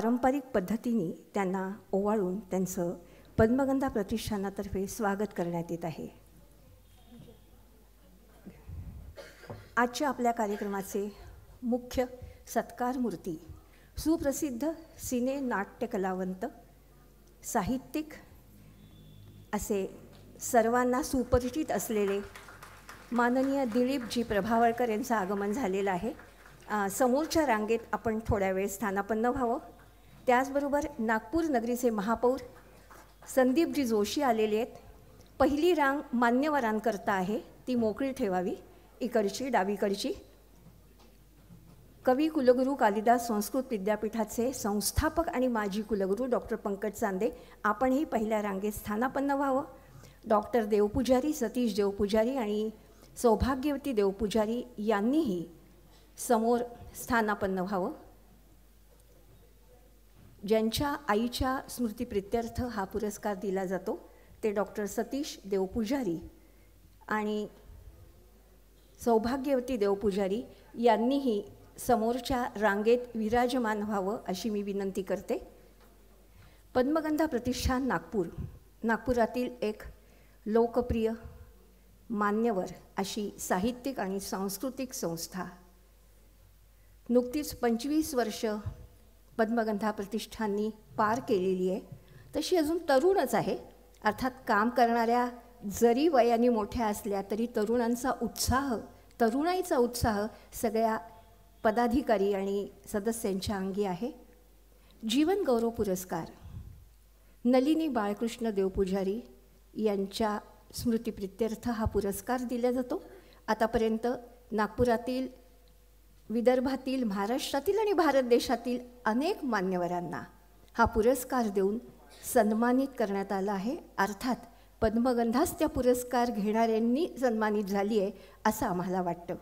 पारंपरिक पद्धतीने त्यांना ओवाळून त्यांचं पद्मगंधा प्रतिष्ठानातर्फे स्वागत करण्यात येत आहे. आजच्या आपल्या कार्यक्रमाचे मुख्य सत्कार मूर्ती सुप्रसिद्ध सिने नाट्य कलावंत, साहित्यिक असे सर्वांना सुपरिचित असलेले माननीय दिलीपजी प्रभावळकर यांचं आगमन झालेलं आहे. समोरच्या रांगेत आपण थोड्या वेळ स्थानापन्न व्हावं. त्याचबरोबर नागपूर नगरीचे महापौर संदीपजी जोशी आलेले आहेत. पहिली रांग मान्यवरांकरता आहे, ती मोकळी ठेवावी. इकडची डावीकडची. कवी कुलगुरू कालिदास संस्कृत विद्यापीठाचे संस्थापक आणि माजी कुलगुरू डॉक्टर पंकज चांदे, आपणही पहिल्या रांगेत स्थानापन्न व्हावं. डॉक्टर देवपुजारी, सतीश देवपुजारी आणि सौभाग्यवती देवपुजारी यांनीही समोर स्थानापन्न व्हावं. ज्यांच्या आईच्या स्मृतिप्रित्यर्थ हा पुरस्कार दिला जातो ते डॉक्टर सतीश देवपुजारी आणि सौभाग्यवती देवपुजारी यांनीही समोरच्या रांगेत विराजमान व्हावं अशी मी विनंती करते. पद्मगंधा प्रतिष्ठान नागपुरातील एक लोकप्रिय मान्यवर अशी साहित्यिक आणि सांस्कृतिक संस्था. नुकतीच 25 वर्ष पद्मगंधा प्रतिष्ठाननी पार केलेली आहे. तशी अजून तरुणच आहे. अर्थात काम करणाऱ्या जरी वयाने मोठ्या असल्या तरी तरुणाईचा उत्साह सगळ्या पदाधिकारी आणि सदस्यांच्या अंगी आहे. जीवन गौरव पुरस्कार नलिनी बाळकृष्ण देवपुजारी यांच्या स्मृतिप्रित्यर्थ हा पुरस्कार दिला जातो. आतापर्यंत नागपुरातील, विदर्भातील, महाराष्ट्रातील आणि भारत देशातील अनेक मान्यवरांना हा पुरस्कार देऊन सन्मानित करण्यात आला आहे. अर्थात पद्मगंधाच त्या पुरस्कार घेणाऱ्यांनी सन्मानित झाली आहे असं आम्हाला वाटतं.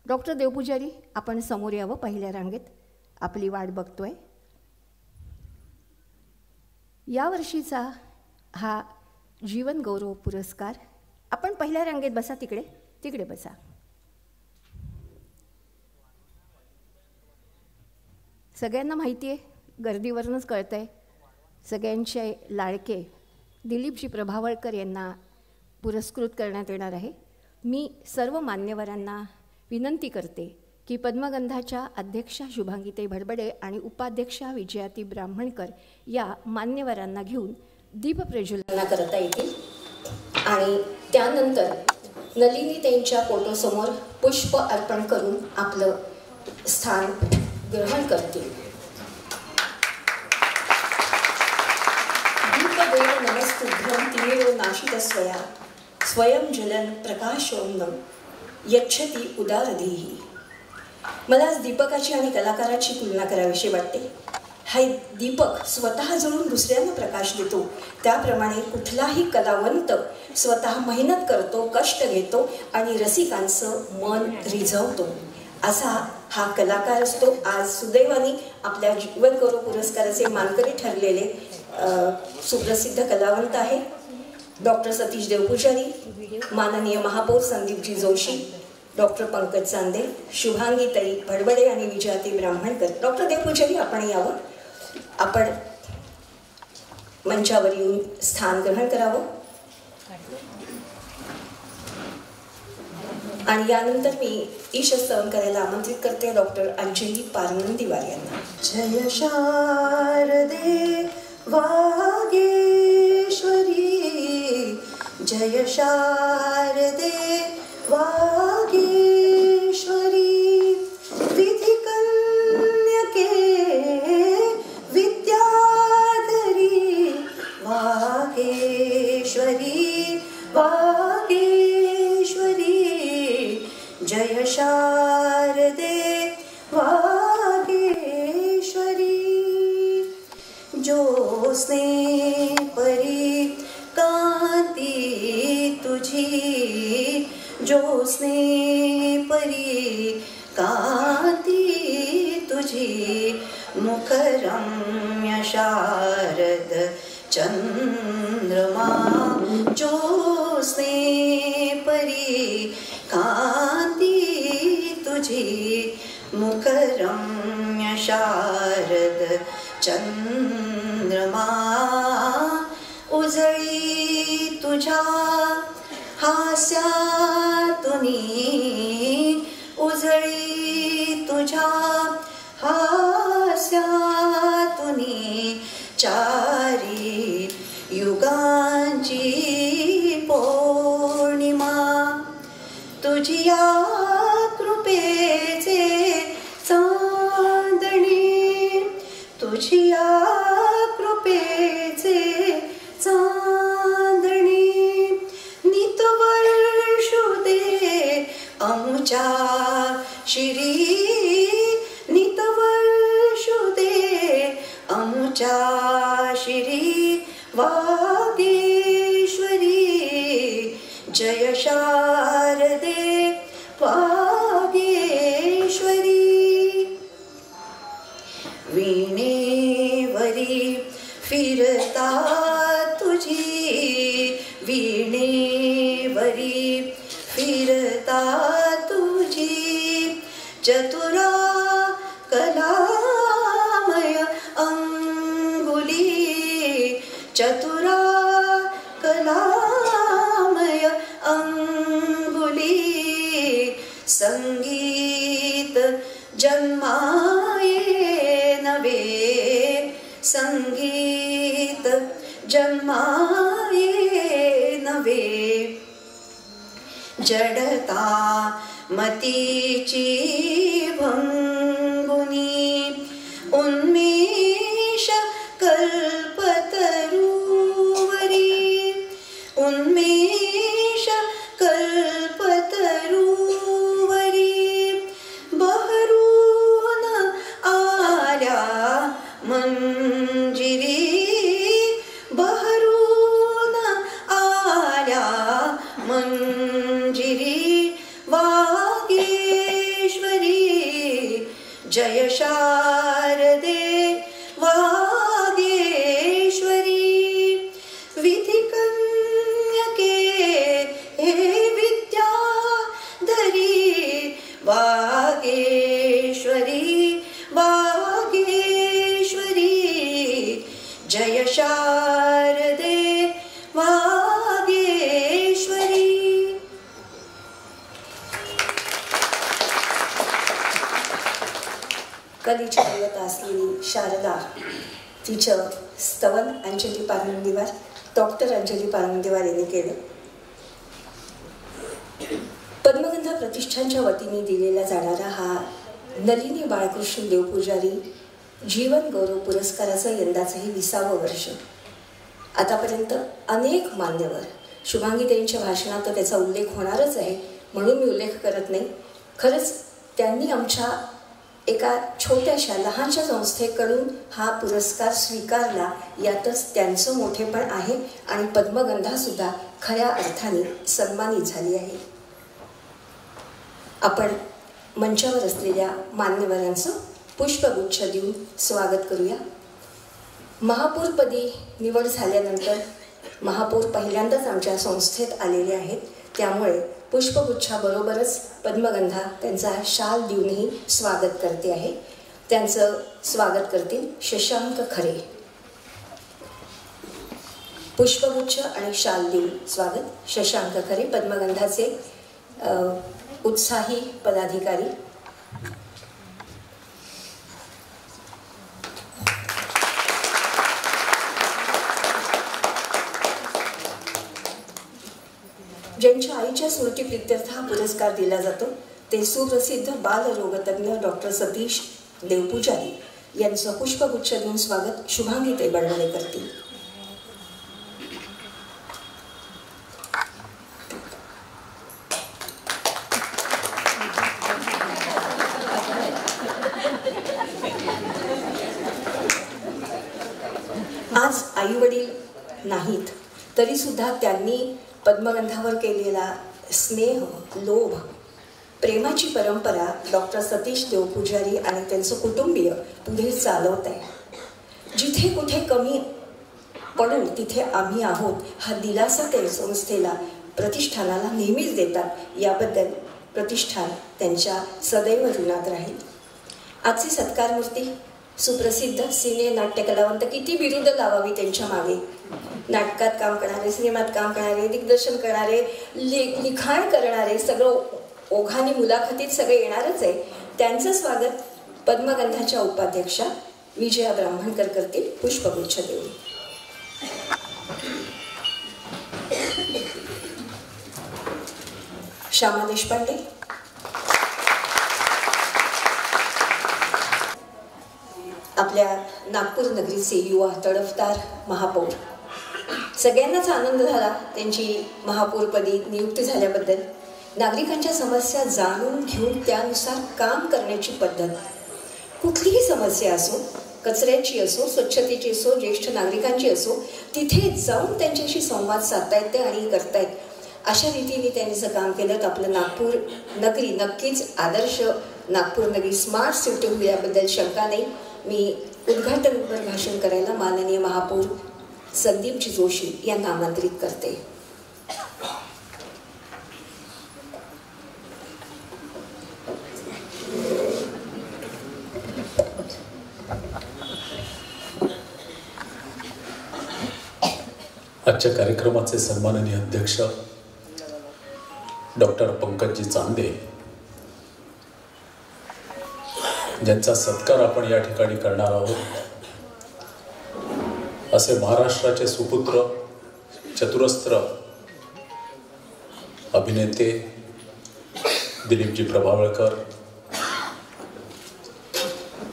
डॉक्टर देवपुजारी, आपण समोर यावं. पहिल्या रांगेत आपली वाट बघतोय. यावर्षीचा हा जीवन गौरव पुरस्कार, आपण पहिल्या रांगेत बसा. तिकडे बसा. सगळ्यांना माहिती आहे, गर्दीवरूनच कळतं आहे, सगळ्यांचे लाडके दिलीपजी प्रभावळकर यांना पुरस्कृत करण्यात येणार आहे. मी सर्व मान्यवरांना विनंती करते की पद्मगंधाच्या अध्यक्षा शुभांगीताई भडबडे आणि उपाध्यक्षा विजयाती ब्राह्मणकर या मान्यवरांना घेऊन दीपप्रज्वलना करता येतील आणि त्यानंतर नलिनी त्यांच्या फोटोसमोर पुष्प अर्पण करून आपलं स्थान ग्रहण करतील. दीपदेव नमस्तुभ्यं तिमिरो नाशितस्वया स्वयं ज्वलन प्रकाशोन्नम यच्छती उदारधीही. मला आज दीपकाची आणि कलाकाराची तुलना करावीशी वाटते. हा दीपक स्वतः जळून दुसऱ्यांना प्रकाश देतो, त्याप्रमाणे कुठलाही कलावंत स्वतः मेहनत करतो, कष्ट घेतो आणि रसिकांचं मन रिझवतो. असा हा कलाकार असतो. आज सुदैवाने आपल्या जीवन गौरव पुरस्काराचे मानकरी ठरलेले सुप्रसिद्ध कलावंत आहे डॉक्टर सतीश देवपुजारी, माननीय महापौर संदीपजी जोशी, डॉक्टर पंकज चांदे, शुभांगीताई भडबडे आणि विजयाती ब्राह्मणकर. डॉक्टर देवपुजारी, आपण यावं. आपण मंचावर येऊन स्थान ग्रहण करावं. आणि यानंतर मी ईशस्तवन करायला आमंत्रित करते डॉक्टर अंजली पारनंदीवार यांना. जय शारदे वागेश्वरी, जय शारदे वागेश्वरी, विधि कन्यके विद्याधरी वागेश्वरी, वागेश्वरी, जय शारदे वागेश्वरी. ज्योत्स्ने परी कांती तुझी, ज्योत्स्ने परी कांती तुझी, मुखरम्य शारद चंद्रमा, ज्योत्स्ने परी कांती तुझी, मुखरम्य शारद चंद्रमा उजळी तुझ्या हास्यातुनी, उजळी तुझ्या हास्यातुनी, चारी युगांची पौर्णिमा, तुझिया कृपेचे चांदणे, तुझिया कृपेचे चांदणे, नितवर्षू दे आमच्या शिरी, नितवर्षू दे आमच्या शिरी, वागेश्वरी जय शारदे वागेश्वरी. वीणेवरी फिरता तुझी, वीणेवरी फिरता तुझी, चतुरा कलामय अंगुली, चतुरा कलामय अंगुली, संगीत जन्माये नवे, संगीत जन्माये नवे, जडता मतीची भंगुनी, उन्मेष कल्पतरुवरी, उन्मेष कल्पतरुवरी, बहरून आल्या मंजिरी, बहरून आल्या मंजिरी, वागेश्वरी जय शारदे वागेश्वरी. विधिकन्यके हे विद्याधरी, वागेश्वरी वागेश्वरी जय शारदे वागेश्वरी. कलेची देवता असलेली शारदा, तिचं स्तवन अंजली पारंदीवार, डॉक्टर अंजली पारंदीवार यांनी केलं. पद्मगंधा प्रतिष्ठानच्या वतीने दिलेला जाणारा हा नलिनी बाळकृष्ण देवपुजारी जीवन गौरव पुरस्काराचं यंदाचंही 20वं वर्ष. आतापर्यंत अनेक मान्यवर, शुभांगीताईंच्या भाषणात तर त्याचा उल्लेख होणारच आहे म्हणून मी उल्लेख करत नाही. खरंच त्यांनी आमच्या एका छोट्याशा लहानशा संस्थेकडून हा पुरस्कार स्वीकारला, यातच त्यांचं मोठेपण आहे आणि पद्मगंधासुद्धा खऱ्या अर्थाने सन्मानित झाली आहे. आपण मंचावर असलेल्या मान्यवरांचं पुष्पगुच्छ देऊन स्वागत करूया. महापौरपदी निवड झाल्यानंतर महापौर पहिल्यांदाच आमच्या संस्थेत आलेले आहेत, त्यामुळे पुष्पगुच्छाबरोबरच पद्मगंधा त्यांचा शाल देऊनही स्वागत करते आहे. त्यांचं स्वागत करतील शशांक खरे. पुष्पगुच्छ आणि शाल देऊन स्वागत शशांक खरे, पद्मगंधाचे उत्साही पदाधिकारी. ज्यांच्या आईच्या स्मृतिप्रित्यर्थ हा पुरस्कार दिला जातो ते सुप्रसिद्ध बालरोगतज्ञ डॉक्टर सतीश देवपुजारी यांचं पुष्पगुच्छ देऊन स्वागत शुभांगीताई बडवणे करतील. आज आई वडील नाहीत तरी सुद्धा त्यांनी पद्मगंधावर केलेला स्नेह, लोभ, प्रेमाची परंपरा डॉक्टर सतीश देवपुजारी आणि त्यांचं कुटुंबीय पुढे चालवत आहे. जिथे कुठे कमी पडून तिथे आम्ही आहोत हा दिलासा ते संस्थेला, प्रतिष्ठानाला नेहमीच देतात. याबद्दल प्रतिष्ठान त्यांच्या सदैव ऋणात राहील. आजचे सत्कारमूर्ती सुप्रसिद्ध सिने नाट्य कलावंत, किती बिरुद लावावी त्यांच्या मागे. नाटकात काम करणारे, सिनेमात काम करणारे, दिग्दर्शन करणारे, लिखाण करणारे, सगळं ओघाने मुलाखतीत सगळे येणारच आहे. त्यांचं स्वागत पद्मगंधाच्या उपाध्यक्षा विजया ब्राह्मणकर करतील पुष्पगुच्छ देऊन. श्यामा देशपांडे, आपल्या नागपूर नगरीचे युवा तडफदार महापौर. सगळ्यांनाच आनंद झाला त्यांची महापौरपदी नियुक्ती झाल्याबद्दल. नागरिकांच्या समस्या जाणून घेऊन त्यानुसार काम करण्याची पद्धत, कुठलीही समस्या असो, कचऱ्याची असो, स्वच्छतेची असो, ज्येष्ठ नागरिकांची असो, तिथे जाऊन त्यांच्याशी संवाद साधता येते आणि करतायत. अशा रीतीने त्यांनी जर काम केलं तर आपलं नागपूर नगरी नक्कीच आदर्श नागपूर नगरी स्मार्ट सिटी होईल याबद्दल शंका नाही. मी उद्घाटनपर भाषण करायला माननीय महापौर संदीपजी जोशी यांना आमंत्रित करते. आजच्या कार्यक्रमाचे सन्माननीय अध्यक्ष डॉक्टर पंकजी चांदे, ज्यांचा सत्कार आपण या ठिकाणी करणार आहोत, असे महाराष्ट्राचे सुपुत्र, चतुरस्त्र अभिनेते दिलीपजी प्रभावळकर,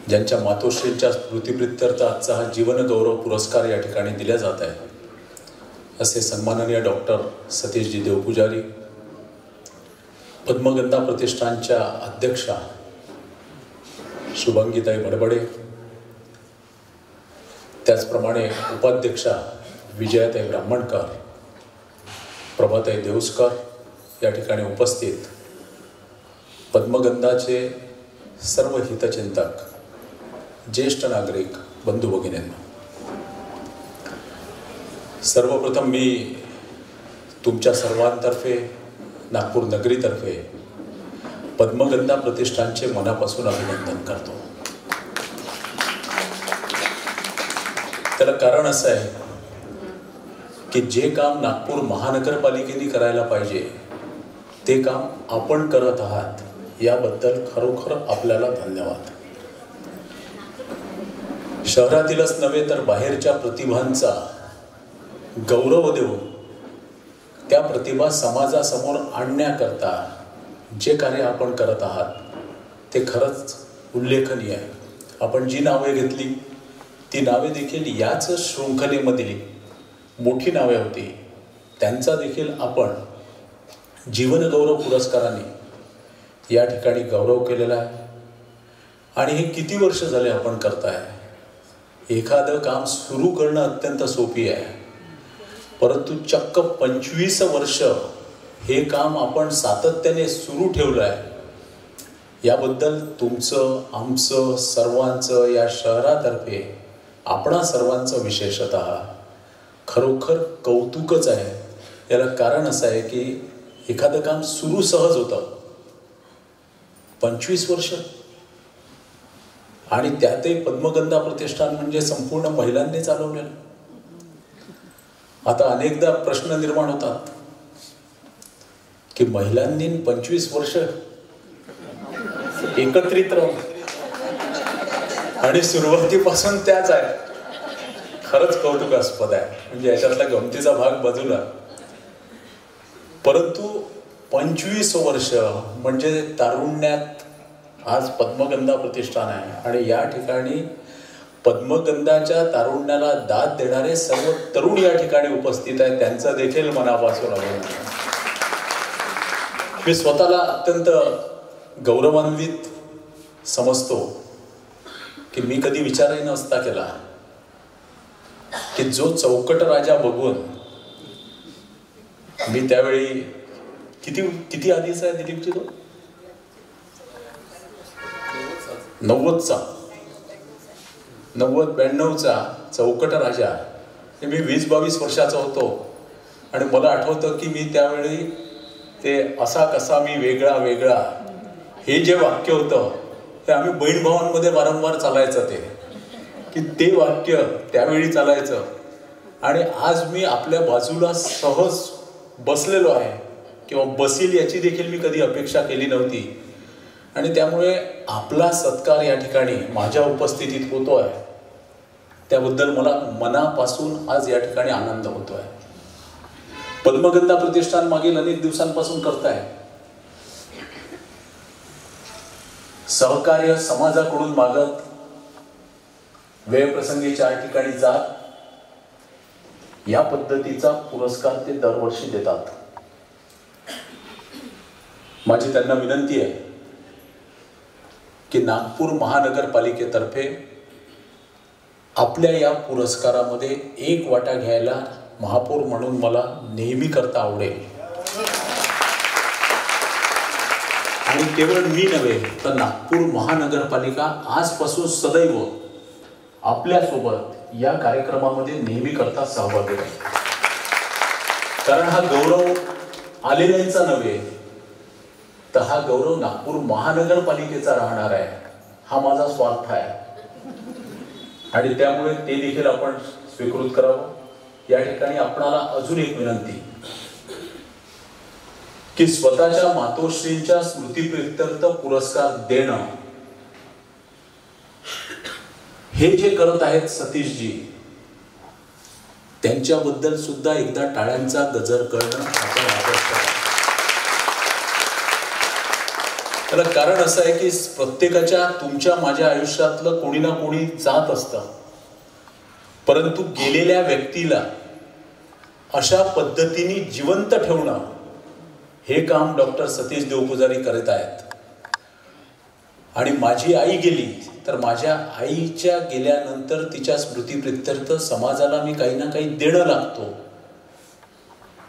ज्यांच्या मातोश्रींच्या स्मृतिप्रित्यर्थ आजचा हा जीवनगौरव पुरस्कार या ठिकाणी दिला जात आहे, असे सन्माननीय डॉक्टर सतीशजी देवपुजारी, पद्मगंधा प्रतिष्ठानच्या अध्यक्षा शुभंगीताई बडबडे, त्याचप्रमाणे उपाध्यक्षा विजयाताई ब्राह्मणकर, प्रभाताई देऊसकर, या ठिकाणी उपस्थित पद्मगंधाचे सर्व हितचिंतक, ज्येष्ठ नागरिक बंधू भगिनींनो, सर्वप्रथम मी तुमच्या सर्वांतर्फे, नागपूर नगरीतर्फे पद्मगंधा प्रतिष्ठानचे मनापासून अभिनंदन करतो. त्याला कारण असं आहे की जे काम नागपूर महानगरपालिकेने करायला पाहिजे ते काम आपण करत आहात, याबद्दल खरोखर आपल्याला धन्यवाद. शहरातीलच नव्हे तर बाहेरच्या प्रतिभांचा गौरव देऊन त्या प्रतिभा समाजासमोर आणण्याकरता जे कार्य आपण करत आहात ते खरंच उल्लेखनीय आहे. आपण जी नावे घेतली ती नावे देखील याच शृंखलेमधली मोठी नावे होती, त्यांचा देखील आपण जीवनगौरव पुरस्काराने या ठिकाणी गौरव केलेला आहे. आणि हे किती वर्ष झाले आपण करताय. एखादं काम सुरू करणं अत्यंत सोपी आहे, परंतु चक्क 25 वर्ष हे काम आपण सातत्याने सुरू ठेवलं आहे. याबद्दल तुमचं, आमचं, सर्वांचं, या शहरातर्फे आपणा सर्वांचं विशेषतः खरोखर कौतुकच आहे. याला कारण असं आहे की एखादं काम सुरू सहज होतं, 25 वर्ष, आणि त्यातही पद्मगंधा प्रतिष्ठान म्हणजे संपूर्ण महिलांनी चालवलेलं. आता अनेकदा प्रश्न निर्माण होतात की महिलांनी 25 वर्ष एकत्रित राहून आणि सुरुवातीपासून त्याच आहे. खरंच कौतुकास्पद आहे. म्हणजे याच्यातला गमतीचा भाग बाजूला, परंतु 25 वर्ष म्हणजे तारुण्यात आज पद्मगंधा प्रतिष्ठान आहे आणि या ठिकाणी पद्मगंधाच्या तारुण्याला दाद देणारे सर्व तरुण या ठिकाणी उपस्थित आहेत. त्यांचा देखील मनापासून अभिनंदन. मी स्वतःला अत्यंत गौरवान्वित समजतो की मी कधी विचारही नसता केला की जो चौकट राजा बघून मी त्यावेळी किती आधीचा आहे दिलीपजी, तो 90-92चा चौकट राजा, हे मी 20-22 वर्षाचा होतो. आणि मला आठवतं की मी त्यावेळी ते असा कसा मी वेगळा वेगळा हे जे वाक्य होतं ते आम्ही बहीण भावांमध्ये वारंवार चालायचं. ते की ते वाक्य त्यावेळी चालायचं आणि आज मी आपल्या बाजूला सहज बसलेलो आहे किंवा बसील याची देखील मी कधी अपेक्षा केली नव्हती. आणि त्यामुळे आपला सत्कार या ठिकाणी माझ्या उपस्थितीत होतोय त्याबद्दल मला मनापासून आज या ठिकाणी आनंद होतोय. पद्मगंधा प्रतिष्ठान मागील अनेक दिवसांपासून करताय. सहकार्य समाजाकडून मागत वेळप्रसंगी 4 ठिकाणी जात या पद्धतीचा पुरस्कार ते दरवर्षी देतात. माझी त्यांना विनंती आहे की नागपूर महानगरपालिकेतर्फे आपल्या या पुरस्कारामध्ये एक वाटा घ्यायला महापौर म्हणून मला नेहमी करता आवडेल. आणि केवळ मी नव्हे तर नागपूर महानगरपालिका आजपासून सदैव आपल्यासोबत या कार्यक्रमामध्ये नेहमी करता सहभागी आहे. कारण हा गौरव आलेल्यांचा नव्हे तर हा गौरव नागपूर महानगरपालिकेचा राहणार आहे. हा माझा स्वार्थ आहे आणि त्यामुळे ते देखील आपण स्वीकृत करावं. या ठिकाणी आपणाला अजून एक विनंती की स्वतःच्या मातोश्रींच्या स्मृतीप्रित्यर्थ पुरस्कार देणं हे जे करत आहेत सतीशजी त्यांच्याबद्दल सुद्धा एकदा टाळ्यांचा गजर करणं आपण आवश्यक आहे. त्याला कारण असं आहे की प्रत्येकाच्या तुमच्या माझ्या आयुष्यातलं कोणी ना कोणी जात असतं, परंतु गेलेल्या व्यक्तीला अशा पद्धतीने जिवंत ठेवणं हे काम डॉक्टर सतीश देवपुजारी करत आहेत. आणि माझी आई गेली तर माझ्या आईच्या गेल्यानंतर तिच्या स्मृतीप्रित्यर्थ समाजाला मी काही ना काही देणं लागतो.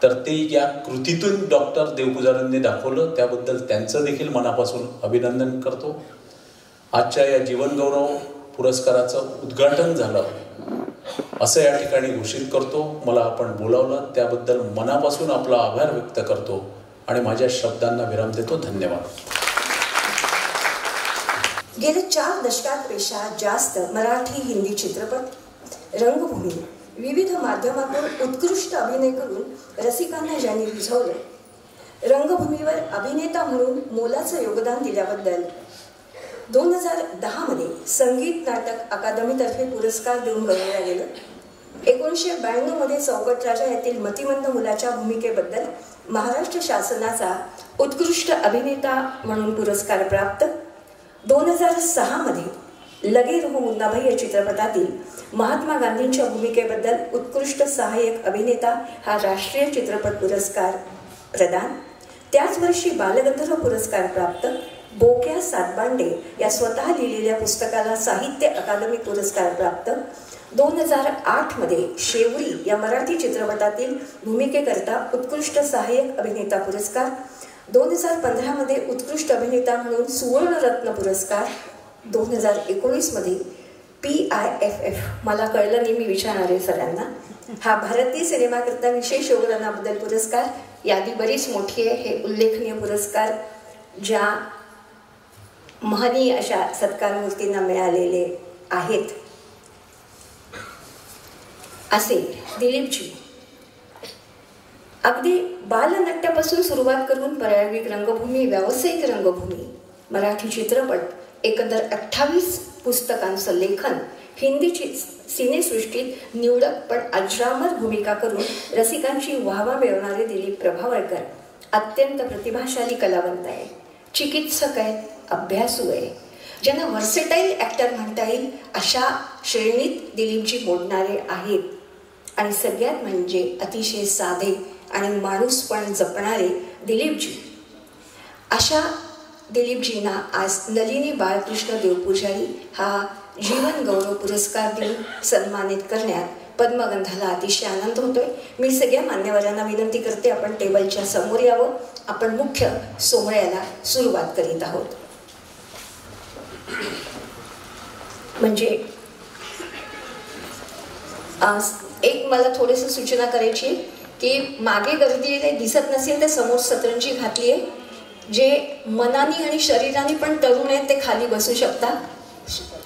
तर ते या कृतीतून डॉक्टर देवपुजारींनी दाखवलं. त्याबद्दल त्यांचं देखील मनापासून अभिनंदन करतो. आजच्या या जीवनगौरव पुरस्काराचं उद्घाटन झालं असं या ठिकाणी घोषित करतो. मला आपण बोलावलं त्याबद्दल मनापासून आपला आभार व्यक्त करतो आणि माझ्या शब्दांना विराम देतो. धन्यवाद. गेले 4 दशकांपेक्षा जास्त मराठी हिंदी चित्रपट रंगभूमी विविध माध्यमातून उत्कृष्ट अभिनय करून रसिकांना ज्यांनी रिझवलं, रंगभूमीवर अभिनेता म्हणून मोलाचं योगदान दिल्याबद्दल 2010 मध्ये संगीत नाटक अकादमीतर्फे पुरस्कार देऊन गौरवलं गेलं. 1992 मध्ये चौकट राजा यातील मतिमंद मुलाच्या भूमिकेबद्दल महाराष्ट्र शासनाचा उत्कृष्ट अभिनेता म्हणून पुरस्कार प्राप्त. 2006 मध्ये लगे रहो मुन्नाभाई या चित्रपटातील महात्मा गांधींच्या भूमिकेबद्दल उत्कृष्ट सहाय्यक अभिनेता हा राष्ट्रीय चित्रपट पुरस्कार प्रदान. त्याच वर्षी बालगंधर्व पुरस्कार प्राप्त. बोक्या सातबांडे या स्वतः लिहिलेल्या पुस्तकाला साहित्य अकादमी पुरस्कार प्राप्त. 2008 मध्ये शेवरी या मराठी चित्रपटातील भूमिकेकरता उत्कृष्ट सहाय्यक अभिनेता पुरस्कार. 2015 मध्ये उत्कृष्ट अभिनेता म्हणून सुवर्णरत्न पुरस्कार. 2019 मध्ये PIFF मला कळलं नाही, मी विचारणार आहे सरांना, हा भारतीय सिनेमाकरता विशेष योगदानाबद्दल पुरस्कार. यादी बरीच मोठी आहे. हे उल्लेखनीय पुरस्कार ज्या महनीय अशा सत्कारमूर्तींना मिळालेले आहेत. असे दिलीपजी अगदी बालनाट्यापासून सुरुवात करून प्रायोगिक रंगभूमी, व्यावसायिक रंगभूमी, मराठी चित्रपट, एकंदर 28 पुस्तकांचं लेखन, हिंदी सिनेसृष्टीत निवडक पण अजरामर भूमिका करून रसिकांची वाहवा मिळवणारे दिलीप प्रभावळकर अत्यंत प्रतिभाशाली कलावंत आहे. चिकित्सक आहेत, अभ्यासू आहे, ज्यांना व्हर्सेटाईल ॲक्टर म्हणता येईल अशा श्रेणीत दिलीपजी मोडणारे आहेत. आणि सगळ्यात म्हणजे अतिशय साधे आणि माणूसपण जपणारे दिलीपजी. अशा दिलीपजींना आज नलिनी बाळकृष्ण देवपुजारी हा जीवन गौरव पुरस्कार देऊन सन्मानित करण्यात पद्मगंधाला अतिशय आनंद होतोय. मी सगळ्या मान्यवरांना विनंती करते आपण टेबलच्या समोर यावं. आपण मुख्य सोहळ्याला सुरुवात करीत आहोत. म्हणजे एक मला थोडीशी सूचना करायची की मागे गर्दी दिसत नसेल तर समोर सतरंजी घातली आहे. जे मनाने आणि शरीराने पण तरुण आहेत ते खाली बसू शकता.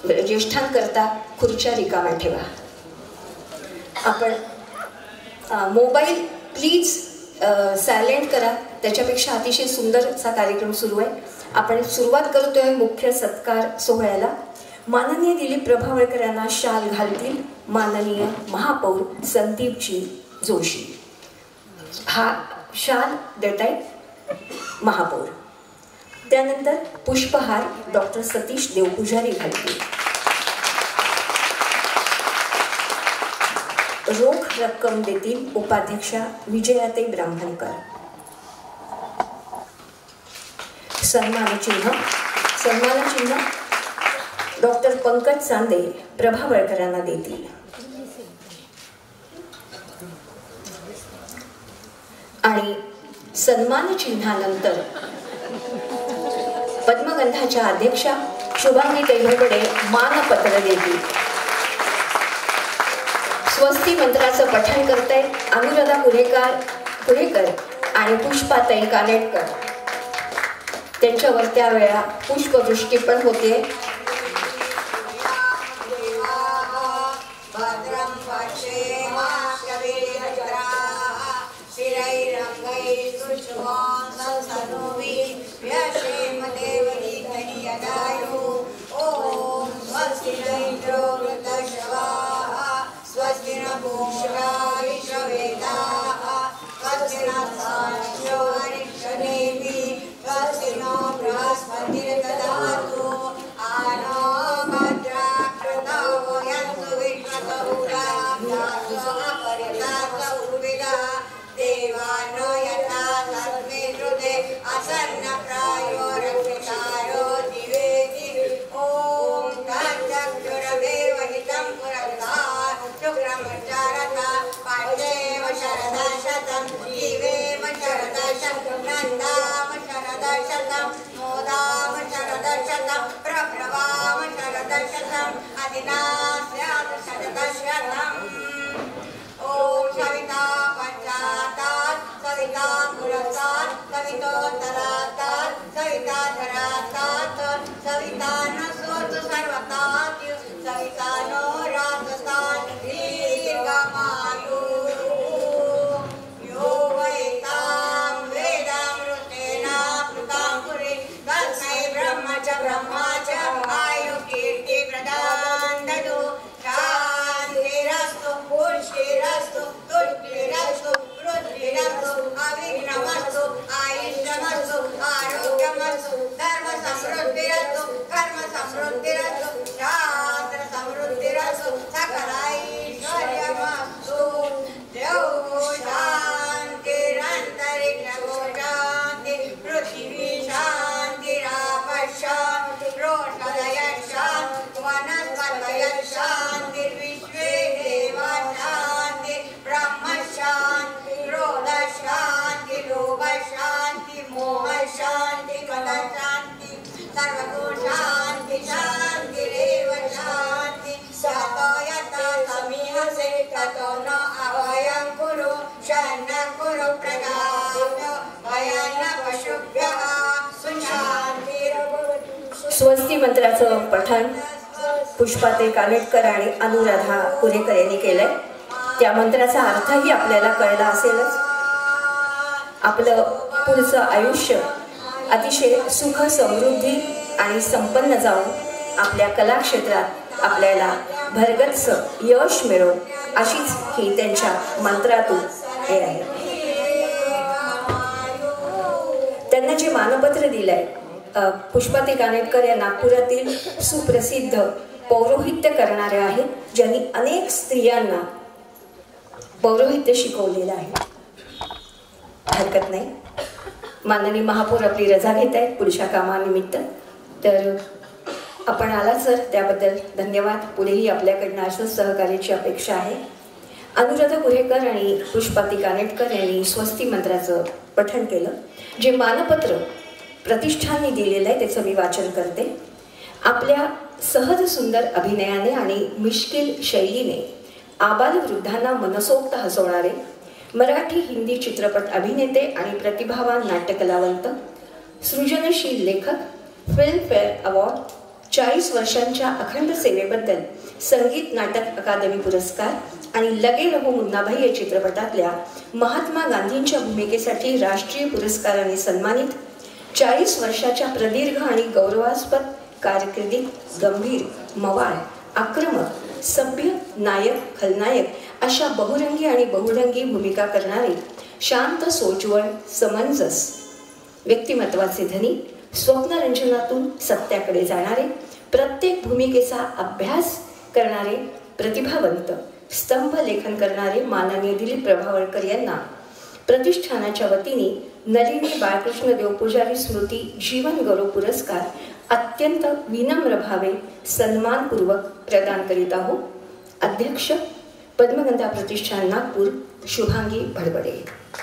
ज्येष्ठांकरता खुर्च्या रिकाम्या ठेवा. आपण मोबाईल प्लीज सायलेंट करा. त्याच्यापेक्षा अतिशय सुंदर असा कार्यक्रम सुरू आहे. आपण सुरुवात करतोय मुख्य सत्कार सोहळ्याला. माननीय दिलीप प्रभावळकर यांना शाल घालतील माननीय महापौर संदीपजी जोशी. हा शाल देत आहेत महापौर. त्यानंतर पुष्पहार डॉक्टर सतीश देवपुजारी घालतील. रोख रक्कम देतील उपाध्यक्षा विजयाताई ब्राह्मणकर. सन्मानचिन्ह डॉक्टर पंकज चांदे प्रभावळकरांना देतील. आणि सन्मान चिन्हानंतर पद्मगंधाच्या अध्यक्षा शुभांगी तैलकडे मानपत्र देतील. स्वस्ती मंत्राचं पठण करतायत अनुराधा कुरेकर आणि पुष्पाताई कानेटकर. त्यांच्यावर त्यावेळा पुष्पवृष्टी पण होते. स्वस्ती मंत्राचं पठण पुष्पाताई कानेटकर आणि अनुराधा कुरेकर यांनी केलंय. त्या मंत्राचा अर्थही आपल्याला कळला असेलच. आपलं पुढचं आयुष्य अतिशय सुख समृद्धी आणि संपन्न जाऊन आपल्या कला क्षेत्रात आपल्याला भरगच्च यश मिळो अशीच ही त्यांच्या मंत्रातून हे आहे. त्यांना जे मानपत्र दिलंय पुष्पाताई कानेटकर या नागपुरातील सुप्रसिद्ध पौरोहित्य करणारे आहेत, ज्यांनी अनेक स्त्रियांना पौरोहित्य शिकवलेलं आहे. हरकत नाही. माननीय महापौर आपली रजा घेत आहेत पुढच्या कामानिमित्त. तर आपण आला सर, त्याबद्दल धन्यवाद. पुढेही आपल्याकडनं असंच सहकार्याची अपेक्षा आहे. अनुराधा कुरेकर आणि पुष्पाताई कानेटकर यांनी स्वस्ती मंत्राचं पठण केलं. जे मानपत्र प्रतिष्ठानने दिलेलं आहे त्याचं मी वाचन करते. आपल्या सहज सुंदर अभिनयाने आणि मिश्किल शैलीने आबालवृद्धांना मनसोक्त हसवणारे मराठी हिंदी चित्रपट अभिनेते आणि प्रतिभावान नाट्यकलावंत, सृजनशील लेखक, फिल्मफेअर अवॉर्ड, 40 वर्षांच्या अखंड सेवेबद्दल संगीत नाटक अकादमी पुरस्कार आणि लगे रहो मुन्नाभाई या चित्रपटातल्या महात्मा गांधींच्या भूमिकेसाठी राष्ट्रीय पुरस्काराने सन्मानित, 40 वर्षाच्या प्रदीर्घ आणि गौरवास्पद कारकिर्दीत गंभीर, मवाळ, आक्रमक, सभ्य, नायक, खलनायक अशा बहुरंगी आणि बहुढंगी भूमिका करणारे, शांत, सोज्वळ, समंजस व्यक्तिमत्वाचे धनी, स्वप्नरंजनातून सत्याकडे जाणारे, प्रत्येक भूमिकेचा अभ्यास करणारे, प्रतिभावंत, स्तंभ लेखन करणारे माननीय दिलीप प्रभावळकर यांना प्रतिष्ठानाच्या वतीने नलिनी बाळकृष्ण देवपुजारी स्मृती जीवन गौरव पुरस्कार अत्यंत विनम्र भावे सन्मानपूर्वक प्रदान करीत आहोत. अध्यक्ष, पद्मगंधा प्रतिष्ठान नागपूर, शुभांगी भडबडे.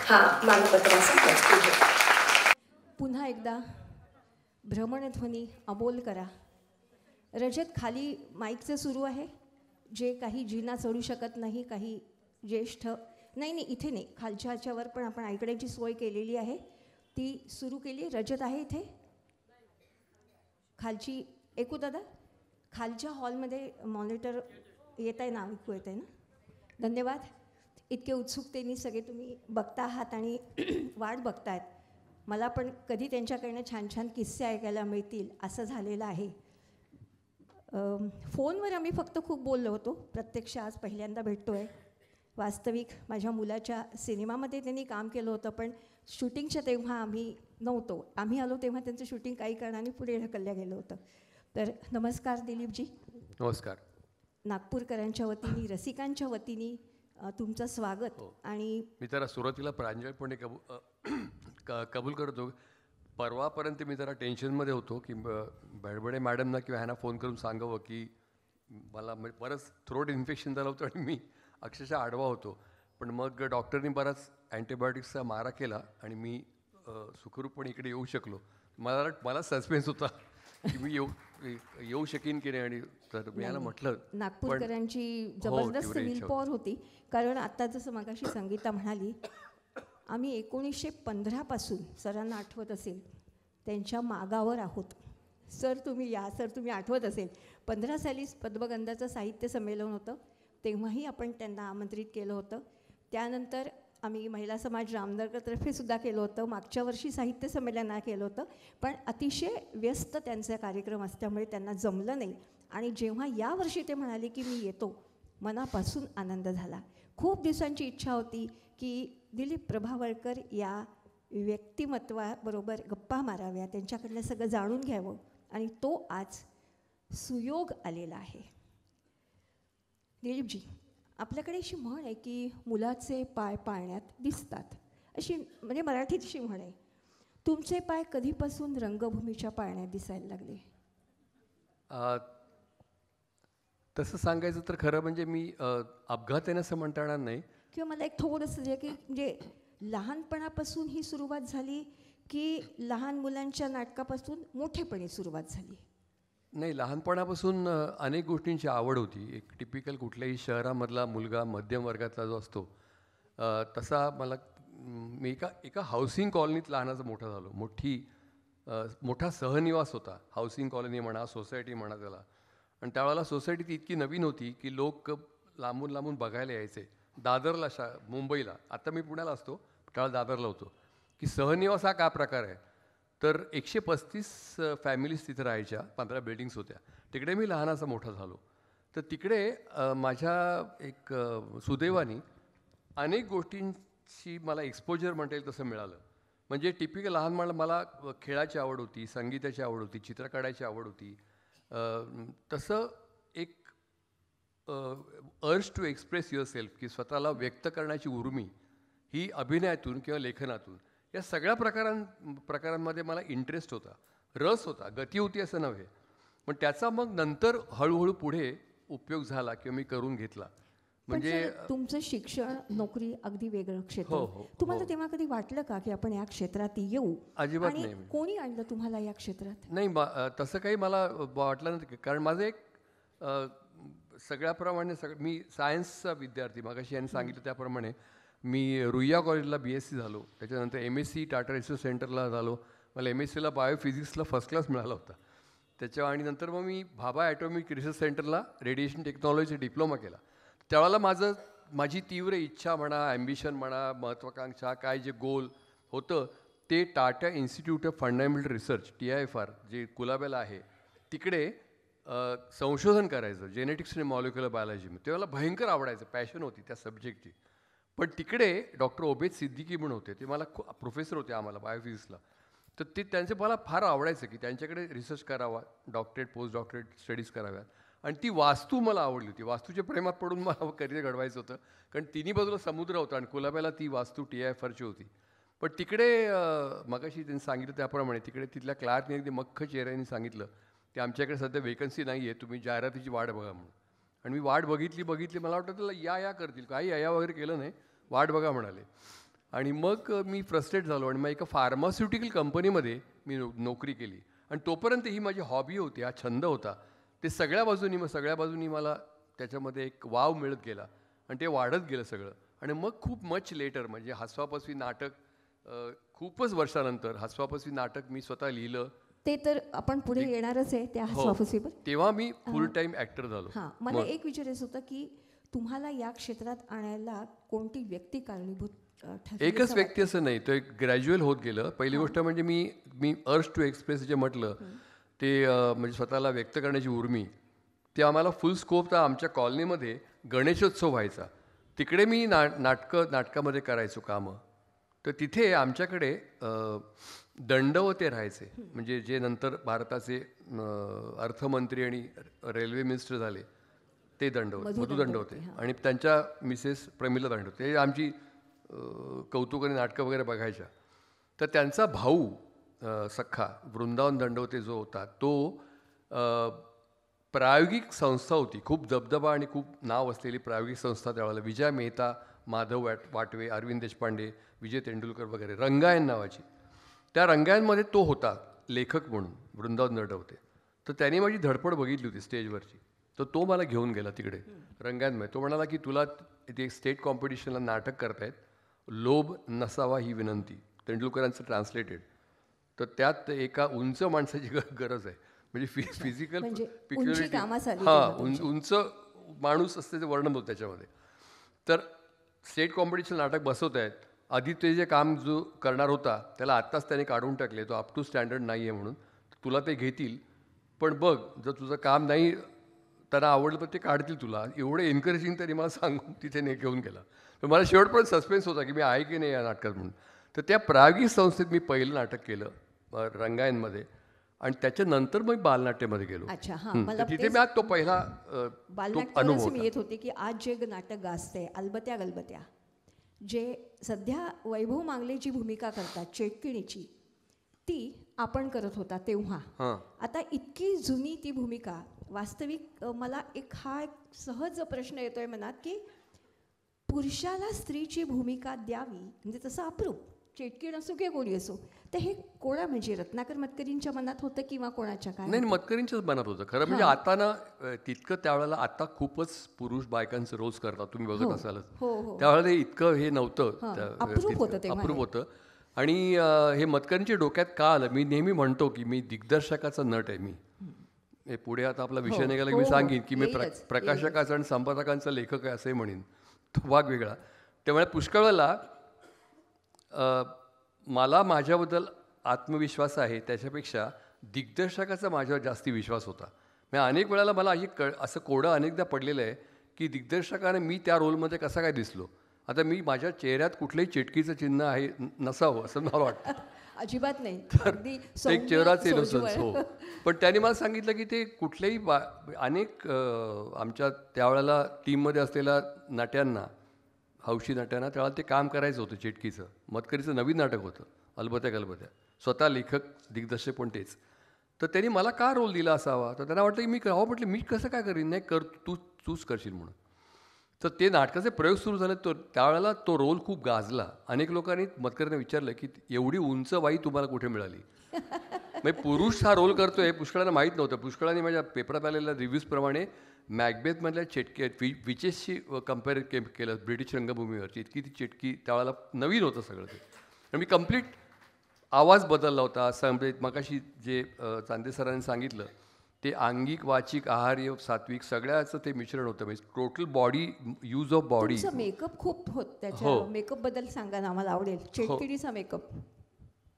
हा मानपत्राचा प्रस्ताव. पुन्हा एकदा भ्रमणध्वनी अबोल करा. रजत, खाली माईकचं सुरू आहे. जे काही जिना चढू शकत नाही, काही ज्येष्ठ, नाही इथे नाही, खालच्या ह्याच्यावर पण आपण ऐकण्याची सोय केलेली आहे, ती सुरू केली. रजत आहे इथे खालची? ऐकू दादा, खालच्या हॉलमध्ये मॉनिटर येत आहे ना, ऐकू येत आहे ना? धन्यवाद. इतके उत्सुकतेने सगळे तुम्ही बघता आहात आणि वाट बघतायत. मला पण कधी त्यांच्याकडनं छान छान किस्से ऐकायला मिळतील असं झालेलं आहे. फोनवर आम्ही फक्त खूप बोललो होतो, प्रत्यक्ष आज पहिल्यांदा भेटतो आहे. वास्तविक माझ्या मुलाच्या सिनेमामध्ये त्यांनी काम केलं होतं, पण शूटिंगच्या तेव्हा आम्ही नव्हतो. आम्ही आलो तेव्हा त्यांचं शूटिंग काही कारणाने पुढे ढकलल्या गेलं होतं. तर नमस्कार दिलीपजी. नमस्कार. नागपूरकरांच्या वतीने, रसिकांच्या वतीने तुमचं स्वागत. आणि मी जरा सुरुवातीला प्रांजळपणे कबूल करतो, परवापर्यंत मी जरा टेन्शनमध्ये होतो की भडबडे मॅडमना किंवा ह्यांना फोन करून सांगावं की मला बरंच थ्रोट इन्फेक्शन झालं होतं आणि मी अक्षरशः आडवा होतो. पण मग डॉक्टरनी बराच अँटीबायोटिक्सचा मारा केला आणि मी सुखरूपपणे इकडे येऊ शकलो. मला सस्पेन्स होता की मी येऊ शकेन की नाही, आणि तर मी याला म्हटलं. नागपूरकरांची जबरदस्त विलपॉवर होती, कारण आता जसं मगाशी संगीता म्हणाली, आम्ही 1915 पासून, सरांना आठवत असेल, त्यांच्या मागावर आहोत. सर तुम्ही या, सर तुम्ही आठवत असेल 15 साली पद्मगंधाचं साहित्य संमेलन होतं, तेव्हाही आपण त्यांना आमंत्रित केलं होतं. त्यानंतर आम्ही महिला समाज रामनगरतर्फे सुद्धा केलं होतं. मागच्या वर्षी साहित्य संमेलना केलं होतं, पण अतिशय व्यस्त त्यांचे कार्यक्रम असल्यामुळे त्यांना जमलं नाही. आणि जेव्हा यावर्षी ते म्हणाले की मी येतो, मनापासून आनंद झाला. खूप दिवसांची इच्छा होती की दिलीप प्रभावळकर या व्यक्तिमत्वाबरोबर गप्पा माराव्या, त्यांच्याकडनं सगळं जाणून घ्यावं, आणि तो आज सुयोग आलेला आहे. दिलीपजी, आपल्याकडे अशी म्हण आहे की मुलाचे पाय पाळण्यात दिसतात, अशी म्हणजे मराठीत अशी म्हण आहे. तुमचे पाय कधीपासून रंगभूमीच्या पाळण्यात दिसायला लागले? तसं सांगायचं तर खरं म्हणजे मी अपघाताने असं म्हणता येणार नाही, किंवा मला एक थोडंसं जे की म्हणजे लहानपणापासून ही सुरुवात झाली की लहान मुलांच्या नाटकापासून मोठेपणी सुरुवात झाली? नाही, लहानपणापासून अनेक गोष्टींची आवड होती. एक टिपिकल कुठल्याही शहरामधला मुलगा मध्यम वर्गातला जो असतो तसा मला, मी एका हाऊसिंग कॉलनीत लहानाचा मोठा झालो. मोठा सहनिवास होता, हाऊसिंग कॉलनी म्हणा, सोसायटी म्हणा त्याला. आणि त्यावेळेला सोसायटी ती इतकी नवीन होती की लोक लांबून लांबून बघायला यायचे. दादरला, मुंबईला, आता मी पुण्याला असतो, त्यावेळेला दादरला होतो, की सहनिवास हा काय प्रकार आहे. तर 135 फॅमिलीज तिथे राहायच्या, 15 बिल्डिंग्स होत्या. तिकडे मी लहानाचा मोठा झालो. तर तिकडे माझ्या एक सुदैवानी अनेक गोष्टींची मला एक्सपोजर म्हणता येईल तसं मिळालं. म्हणजे टिपिकल लहान मला खेळाची आवड होती, संगीताची आवड होती, चित्र काढायची आवड होती. तसं एक urge to express your self, की स्वतःला व्यक्त करण्याची उर्मी, ही अभिनयातून किंवा लेखनातून, या सगळ्या प्रकारांमध्ये मला इंटरेस्ट होता, रस होता, गती होती असं नव्हे. पण त्याचा मग नंतर हळूहळू पुढे उपयोग झाला किंवा मी करून घेतला. म्हणजे तुमचं शिक्षण, नोकरी अगदी वेगळं क्षेत्र. हो. तुम्हाला तेव्हा कधी वाटलं का की आपण या क्षेत्रात येऊ? अजिबात नाही. कोणी आणलं तुम्हाला या क्षेत्रात? नाही, तसं काही मला वाटलं नाही, कारण माझं एक सगळ्याप्रमाणे मी सायन्सचा विद्यार्थी. मगाशी यांनी सांगितलं त्याप्रमाणे मी रुईया कॉलेजला BSc झालो, त्याच्यानंतर MSc टाटा रिसर्च सेंटरला झालो. मला MScला बायोफिजिक्सला फर्स्ट क्लास मिळाला होता. आणि नंतर मग मी भाभा ॲटॉमिक रिसर्च सेंटरला रेडिएशन टेक्नॉलॉजी डिप्लोमा केला. त्यावेळेला माझी तीव्र इच्छा म्हणा, ॲम्बिशन म्हणा, महत्त्वाकांक्षा, काय जे गोल होतं ते Tata institute of fundamental research TIFR जे कुलाब्याला आहे तिकडे संशोधन करायचं जेनेटिक्स आणि मॉलिक्युलर बायोलॉजीमध्ये. ते मला भयंकर आवडायचं, पॅशन होती त्या सब्जेक्टची. पण तिकडे डॉक्टर ओबेद सिद्दीकी म्हणून होते, ते मला प्रोफेसर होते आम्हाला बायोफिजिक्सला. तर ते त्यांचे मला फार आवडायचं की त्यांच्याकडे रिसर्च करावा, डॉक्टरेट पोस्ट डॉक्टरेट स्टडीज कराव्यात. आणि ती वास्तू मला आवडली होती. वास्तूच्या प्रेमात पडून मला करिअर घडवायचं होतं, कारण तिन्ही बाजूला समुद्र होता आणि कुलाब्याला ती वास्तू TIFRची होती. पण तिकडे मगाशी त्यांनी सांगितलं त्याप्रमाणे तिकडे तिथल्या क्लार्कने अगदी मख्ख चेहऱ्याने सांगितलं की आमच्याकडे सध्या वेकन्सी नाही आहे, तुम्ही जाहिरातीची वाट बघा म्हणून. आणि मी वाट बघितली, मला वाटतं त्याला या करतील, काही या वगैरे केलं नाही, वाट बघा म्हणाले. आणि मग मी फ्रस्ट्रेट झालो आणि मग एका फार्मास्युटिकल कंपनीमध्ये मी नोकरी केली. आणि तोपर्यंत ही माझी हॉबी होती, हा छंद होता. ते सगळ्या बाजूनी मला त्याच्यामध्ये एक वाव मिळत गेला आणि ते वाढत गेलं सगळं. आणि मग खूप मच लेटर म्हणजे हसवापसवी नाटक, खूपच वर्षानंतर हसवापसवी नाटक मी स्वतः लिहिलं. ते तर आपण पुढे येणारच आहे त्या हसवापसीवर. तेव्हा मी फुल टाईम ॲक्टर झालो. हां, मला एक विचारायचं होतं की तुम्हाला या क्षेत्रात आणायला कोणती व्यक्ती कारणीभूत ठरली? एकच व्यक्ती असं नाही, तो एक ग्रॅज्युअल होत गेलं. पहिली गोष्ट म्हणजे मी अर्ज टू एक्सप्रेस जे म्हटलं ते म्हणजे स्वतःला व्यक्त करण्याची उर्मी, ते आम्हाला फुल स्कोप. तर आमच्या कॉलनीमध्ये गणेशोत्सव व्हायचा, तिकडे मी नाटकामध्ये करायचो कामं. तर तिथे आमच्याकडे दंडवते राहायचे, म्हणजे जे नंतर भारताचे अर्थमंत्री आणि रेल्वे मिनिस्टर झाले ते मधु दंडवते. आणि त्यांच्या मिसेस प्रमिला दंडवते, हे आमची कौतुकाने नाटकं वगैरे बघायच्या. तर त्यांचा भाऊ सख्खा वृंदावन दंडवते जो होता तो प्रायोगिक संस्था होती, खूप दबदबा आणि खूप नाव असलेली प्रायोगिक संस्था त्यावेळेला. विजय मेहता, माधव वाटवे, अरविंद देशपांडे, विजय तेंडुलकर वगैरे, रंगायन नावाची. त्या रंगायनमध्ये तो होता लेखक म्हणून, वृंदावन दंडवते. तर त्याने माझी धडपड बघितली होती स्टेजवरची. तर तो मला घेऊन गेला तिकडे रंगायनमध्ये. तो म्हणाला की तुला ते स्टेट कॉम्पिटिशनला नाटक करतायत, लोभ नसावा ही विनंती, तेंडुलकरांचं ट्रान्सलेटेड. तर त्यात एका उंच माणसाची गरज आहे, म्हणजे फिजिकल पिक्युलरिटी, उंच माणूस असते ते वर्णन होतं त्याच्यामध्ये. तर स्टेट कॉम्पिटिशन नाटक बसवत आहेत. आधी ते जे काम जो करणार होता त्याला आत्ताच त्याने काढून टाकले, तो अप टू स्टँडर्ड नाही आहे म्हणून. तुला ते घेतील, पण बघ जर तुझं काम नाही त्यांना आवडलं तर ते काढतील तुला. एवढं एनकरेजिंग त्यांनी मला सांगून तिथे घेऊन गेला. तर मला शेवटपर्यंत सस्पेन्स होता की मी आहे की नाही या नाटकात म्हणून. तर त्या प्रायोगिक संस्थेत मी पहिलं नाटक केलं रंगायनमध्ये, आणि त्याच्यानंतर मग बालनाट्यामध्ये गेलो. तिथे मी आज तो पहिला अनुभव मी येत होते की आज जे नाटक गाजते अलबत्या गलबत्या, जे सध्या वैभव मांगलेची भूमिका करतात चेटकिणीची, ती आपण करत होता तेव्हा. आता इतकी जुनी ती भूमिका, वास्तविक मला एक सहज प्रश्न येतोय मनात की पुरुषाला स्त्रीची भूमिका द्यावी म्हणजे तसं अप्रूप, चेटकीण असो किंवा कोणी असो, तर हे कोणा म्हणजे रत्नाकर मतकरींच्या मनात होतं किंवा कोणाच्या काय? नाही, मतकरींच्याच मनात होतं खरं म्हणजे. आता ना तितकं त्यावेळेला, आता खूपच पुरुष बायकांचं रोज करतात तुम्ही बघत असालच, त्यावेळेला इतकं हे नव्हतं, अप्रूप होतं. आणि हे मतकरींच्या डोक्यात का आलं, मी नेहमी म्हणतो की मी दिग्दर्शकाचा नट आहे. मी पुढे आता आपला विषय निघाला की मी सांगेन की मी प्रकाशकाचा आणि संपादकांचा लेखक आहे असंही म्हणेन, तो भाग वेगळा. त्यामुळे पुष्कळ वेळेला मला माझ्याबद्दल आत्मविश्वास आहे त्याच्यापेक्षा दिग्दर्शकाचा माझ्यावर जास्ती विश्वास होता. मी अनेक वेळेला मला असं कोडं अनेकदा पडलेलं आहे की दिग्दर्शकाने मी त्या रोलमध्ये कसा काय दिसलो. आता मी माझ्या चेहऱ्यात कुठलंही चिटकीचं चिन्ह आहे नसावं असं मला वाटतं. अजिबात नाही, एक चेहराच इनोसन्स. हो, पण त्याने मला सांगितलं की ते कुठल्याही अनेक आमच्या त्यावेळेला टीममध्ये असलेल्या नट्यांना, हौशी नट्यांना त्यावेळेला ते काम करायचं होतं चिटकीचं. मतकरीचं नवीन नाटक होतं अलबत्या गलबत्या, स्वतः लेखक दिग्दर्शक पण तेच. तर त्यांनी मला का रोल दिला असावा, तर त्यांना वाटलं की मी म्हटलं मी कसं काय करीन, नाही तूच करशील म्हणून. तर ते नाटकाचे प्रयोग सुरू झाले. त्यावेळेला तो रोल खूप गाजला. अनेक लोकांनी मतकरीने विचारलं की एवढी उंच बाई तुम्हाला कुठे मिळाली. म्हणजे पुरुष हा रोल करतोय पुष्कळांना माहीत नव्हतं. पुष्कळांनी माझ्या पेपरात आलेल्या रिव्ह्यूजप्रमाणे मॅकबेथमधल्या विचेसशी कम्पेअर केलं ब्रिटिश रंगभूमीवरची. इतकी ती चिटकी त्यावेळेला नवीन होतं सगळं ते. आणि मी कम्प्लीट आवाज बदलला होता. मगाशी जे चांदे सरांनी सांगितलं ते अंगिक वाचिक आहार्य सात्विक सगळ्याचं ते मिश्रण होतं. म्हणजे total body use of body. तुमचा मेकअप खूप होत त्याच्या मेकअप बद्दल सांगा ना, आम्हाला आवडेल. चेटकिडीचा मेकअप.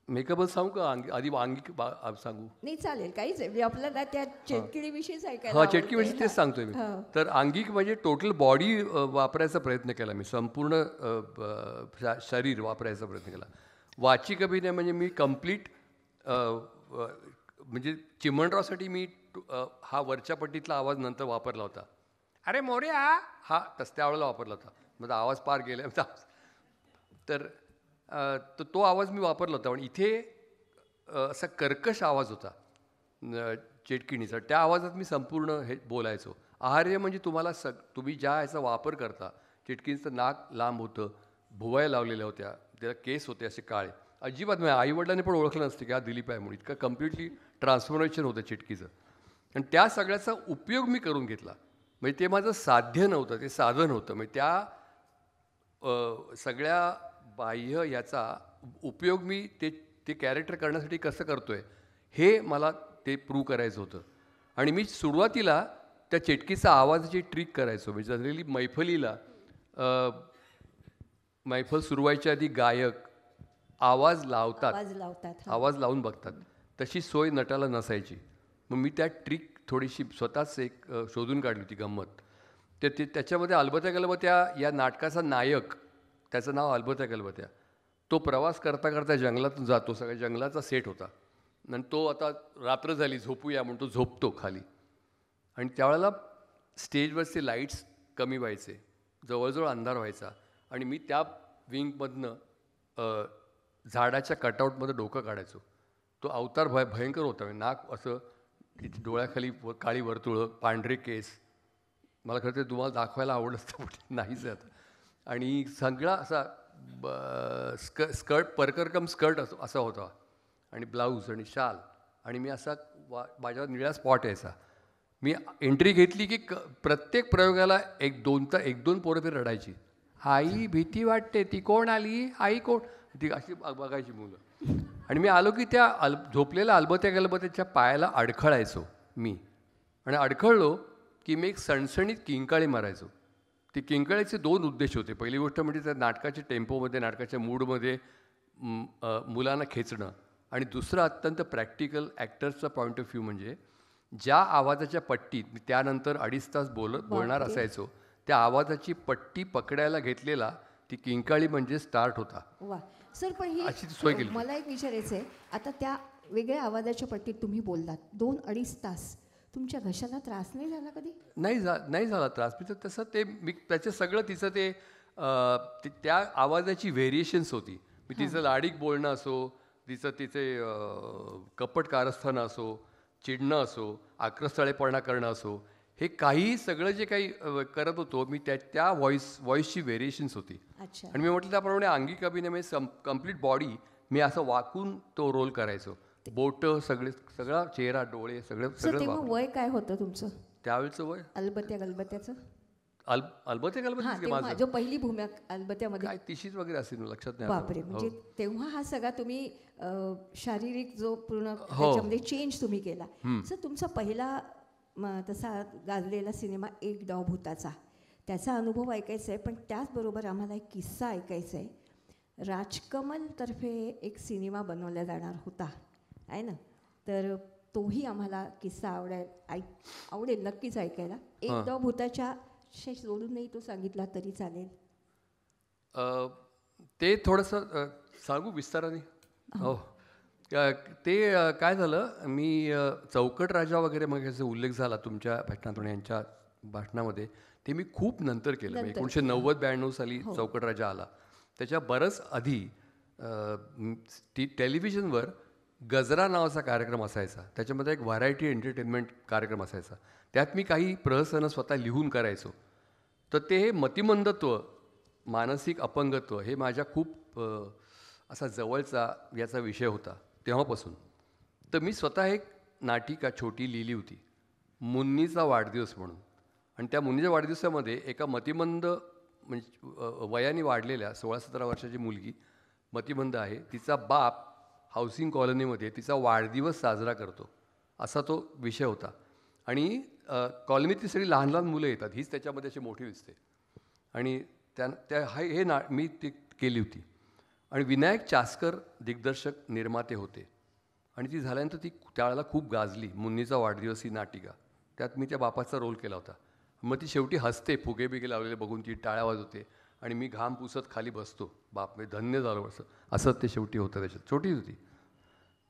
मेकअपच सांगू का आधी अंगिक सांगू? नाही चालेल, काहीच आहे. आपल्याला त्या चेटकिडीविषयीच ऐकायला हां, चेटकीविषयी तेच सांगतोय मी. तर अंगिक म्हणजे टोटल बॉडी वापरायचा प्रयत्न केला मी, संपूर्ण शरीर वापरायचा प्रयत्न केला. वाचिक अभिनय म्हणजे मी कम्प्लीट म्हणजे चिमणरावसाठी मी हा वरच्या पट्टीतला आवाज नंतर वापरला होता. अरे मोर्या हा त्यावेळेला वापरला होता. माझा आवाज पार गेला तर तो आवाज मी वापरला होता. पण इथे असा कर्कश आवाज होता चेटकिणीचा. त्या आवाजात मी संपूर्ण हे बोलायचो. आहार्य म्हणजे तुम्हाला तुम्ही ज्या ह्याचा वापर करता, चेटकिणीचं नाक लांब होतं, भुवया लावलेल्या होत्या, त्याला केस होते असे काळे. अजिबात नाही, आईवडिलांनी पण ओळखलं नसते की हा दिलीप आहे म्हणून. इतकं कम्प्लिटली ट्रान्सफॉर्मेशन होतं चेटकीचं. आणि त्या सगळ्याचा उपयोग मी करून घेतला. म्हणजे ते माझं साध्य नव्हतं, ते साधन होतं. म्हणजे त्या सगळ्या बाह्य याचा उपयोग मी ते कॅरेक्टर करण्यासाठी कसं करतोय हे मला ते प्रूव्ह करायचं होतं. आणि मी सुरुवातीला त्या चेटकीचा आवाजाची ट्रिक करायचो. म्हणजे जनरली मैफलीला मैफल सुरू व्हायच्या आधी गायक आवाज लावून बघतात. तशी सोय नटाला नसायची. मग मी त्या ट्रिक थोडीशी स्वतःच एक शोधून काढली होती गंमत. त्याच्यामध्ये अलबत्या गलबत्या या नाटकाचा नायक, त्याचं नाव अलबत्या गलबत्या, तो प्रवास करता करता जंगलातून जातो. सगळ्या जंगलाचा सेट होता. आणि तो आता रात्र झाली झोपूया म्हणून तो झोपतो खाली. आणि त्यावेळेला स्टेजवरचे लाईट्स कमी व्हायचे, जवळजवळ अंधार व्हायचा. आणि मी त्या विंगमधनं झाडाच्या कटआउटमध्ये डोकं काढायचो. तो अवतार भयंकर होता. नाक असं, डोळ्याखाली काळी वर्तुळं, पांढरे केस. मला खरं ते तुम्हाला दाखवायला आवडत असतं पण नाहीच आता. आणि सगळा असा स्कर्ट परकरकम स्कर्ट असा होता आणि ब्लाऊज आणि शाल. आणि मी असा माझ्यावर निळा स्पॉट यायचा. मी एंट्री घेतली की प्रत्येक प्रयोगाला एक दोन पोरं ते रडायची. आई भीती वाटते, ती कोण आली, आई कोण, ती अशी बघायची मुलं. आणि मी आलो की त्या झोपलेल्या अलबत्या गलबत्याच्या पायाला अडखळायचो मी. आणि अडखळलो की मी एक सणसणीत किंकाळी मारायचो. ती किंकाळीचे 2 उद्देश होते. पहिली गोष्ट म्हणजे त्या नाटकाच्या टेम्पोमध्ये, नाटकाच्या मूडमध्ये मुलांना खेचणं. आणि दुसरं अत्यंत प्रॅक्टिकल ॲक्टर्सचा पॉईंट ऑफ व्ह्यू म्हणजे ज्या आवाजाच्या पट्टीत मी त्यानंतर 2.5 तास बोलणार असायचो, त्या आवाजाची पट्टी पकडायला घेतलेला ती किंकाळी म्हणजे स्टार्ट होता. वा सर, पण ही अशी सोय केली. मला एक विचारायचं आहे, आता त्या वेगळ्या आवाजाच्या पट्टीत तुम्ही बोललात 2-2.5 तास, तुमच्या घशाला त्रास नाही झाला कधी? नाही झाला त्रास. मी तर तसं मी त्याचं सगळं तिचं ते त्या आवाजाची व्हेरिएशन्स होती. मी तिचं लाडीक बोलणं असो, तिचे कपट कारस्थानं असो, चिडणं असो, आक्रस्थळेपणा करणं असो, हे काही सगळं जे काही करत होतो मी त्या व्हॉइसची व्हेरिएशन्स होती. आणि मी म्हटलं त्याप्रमाणे अंगिक अभिनय म्हणजे कम्प्लीट बॉडी मी असं वाकून तो रोल करायचो. बोटं सगळा चेहरा, डोळे सगळं. वय काय होतं तुमचं त्यावेळेचं वय? अलबत्या गलबत्याचं माझं पहिली भूमिका अलबत्यामध्ये काय 30 वगैरे असेल, लक्षात नाही. बापरे. म्हणजे तेव्हा हा सगळा तुम्ही शारीरिक जो पूर्ण त्याच्यामध्ये चेंज तुम्ही केला. सर, तुमचा पहिला तसा गाजलेला सिनेमा एक डाव भूताचा, त्याचा अनुभव ऐकायचा आहे. पण त्याचबरोबर आम्हाला एक किस्सा ऐकायचा आहे. राजकमलतर्फे एक सिनेमा बनवला जाणार होता आहे ना, तर तोही आम्हाला किस्सा आवडेल नक्कीच ऐकायला. एक डाव भूताच्या जोडून नाही तो सांगितला तरी चालेल. ते थोडंसं सांगू विस्ताराने? हो. ते काय झालं, मी चौकट राजा वगैरे मग याचा उल्लेख झाला तुमच्या भाषणातून, यांच्या भाषणामध्ये. ते मी खूप नंतर केलं. 1990-92 साली चौकट राजा आला. त्याच्या बरंच आधी टेलिव्हिजनवर गजरा नावाचा कार्यक्रम असायचा. त्याच्यामध्ये एक व्हरायटी एंटरटेनमेंट कार्यक्रम असायचा. त्यात मी काही प्रहसन स्वतः लिहून करायचो. तर ते हे मतिमंदत्व, मानसिक अपंगत्व हे माझ्या खूप असा जवळचा याचा विषय होता तेव्हापासून. तर मी स्वतः एक नाटिका छोटी लिहिली होती, मुन्नीचा वाढदिवस म्हणून. आणि त्या मुन्नीच्या वाढदिवसामध्ये एका मतिमंद म्हणजे वयाने वाढलेल्या 16-17 वर्षाची मुलगी मतिमंद आहे, तिचा बाप हाऊसिंग कॉलनीमध्ये तिचा वाढदिवस साजरा करतो, असा तो विषय होता. आणि कॉलनीतली सगळी लहान लहान मुलं येतात, हीच त्याच्यामध्ये अशी मोठी दिसते. आणि हे मी ती केली होती. आणि विनायक चास्कर दिग्दर्शक निर्माते होते. आणि ती झाल्यानंतर ती त्यावेळेला खूप गाजली. मुन्नीचा वाढदिवस ही नाटिका, त्यात मी त्या बापाचा रोल केला होता. मग ती शेवटी हसते, फुगे बिगे लावलेले बघून ती टाळ्या वाजवते आणि मी घाम पुसत खाली बसतो. बाप मी धन्य झालो असं ते शेवटी होतं. त्याच्यात छोटी होती.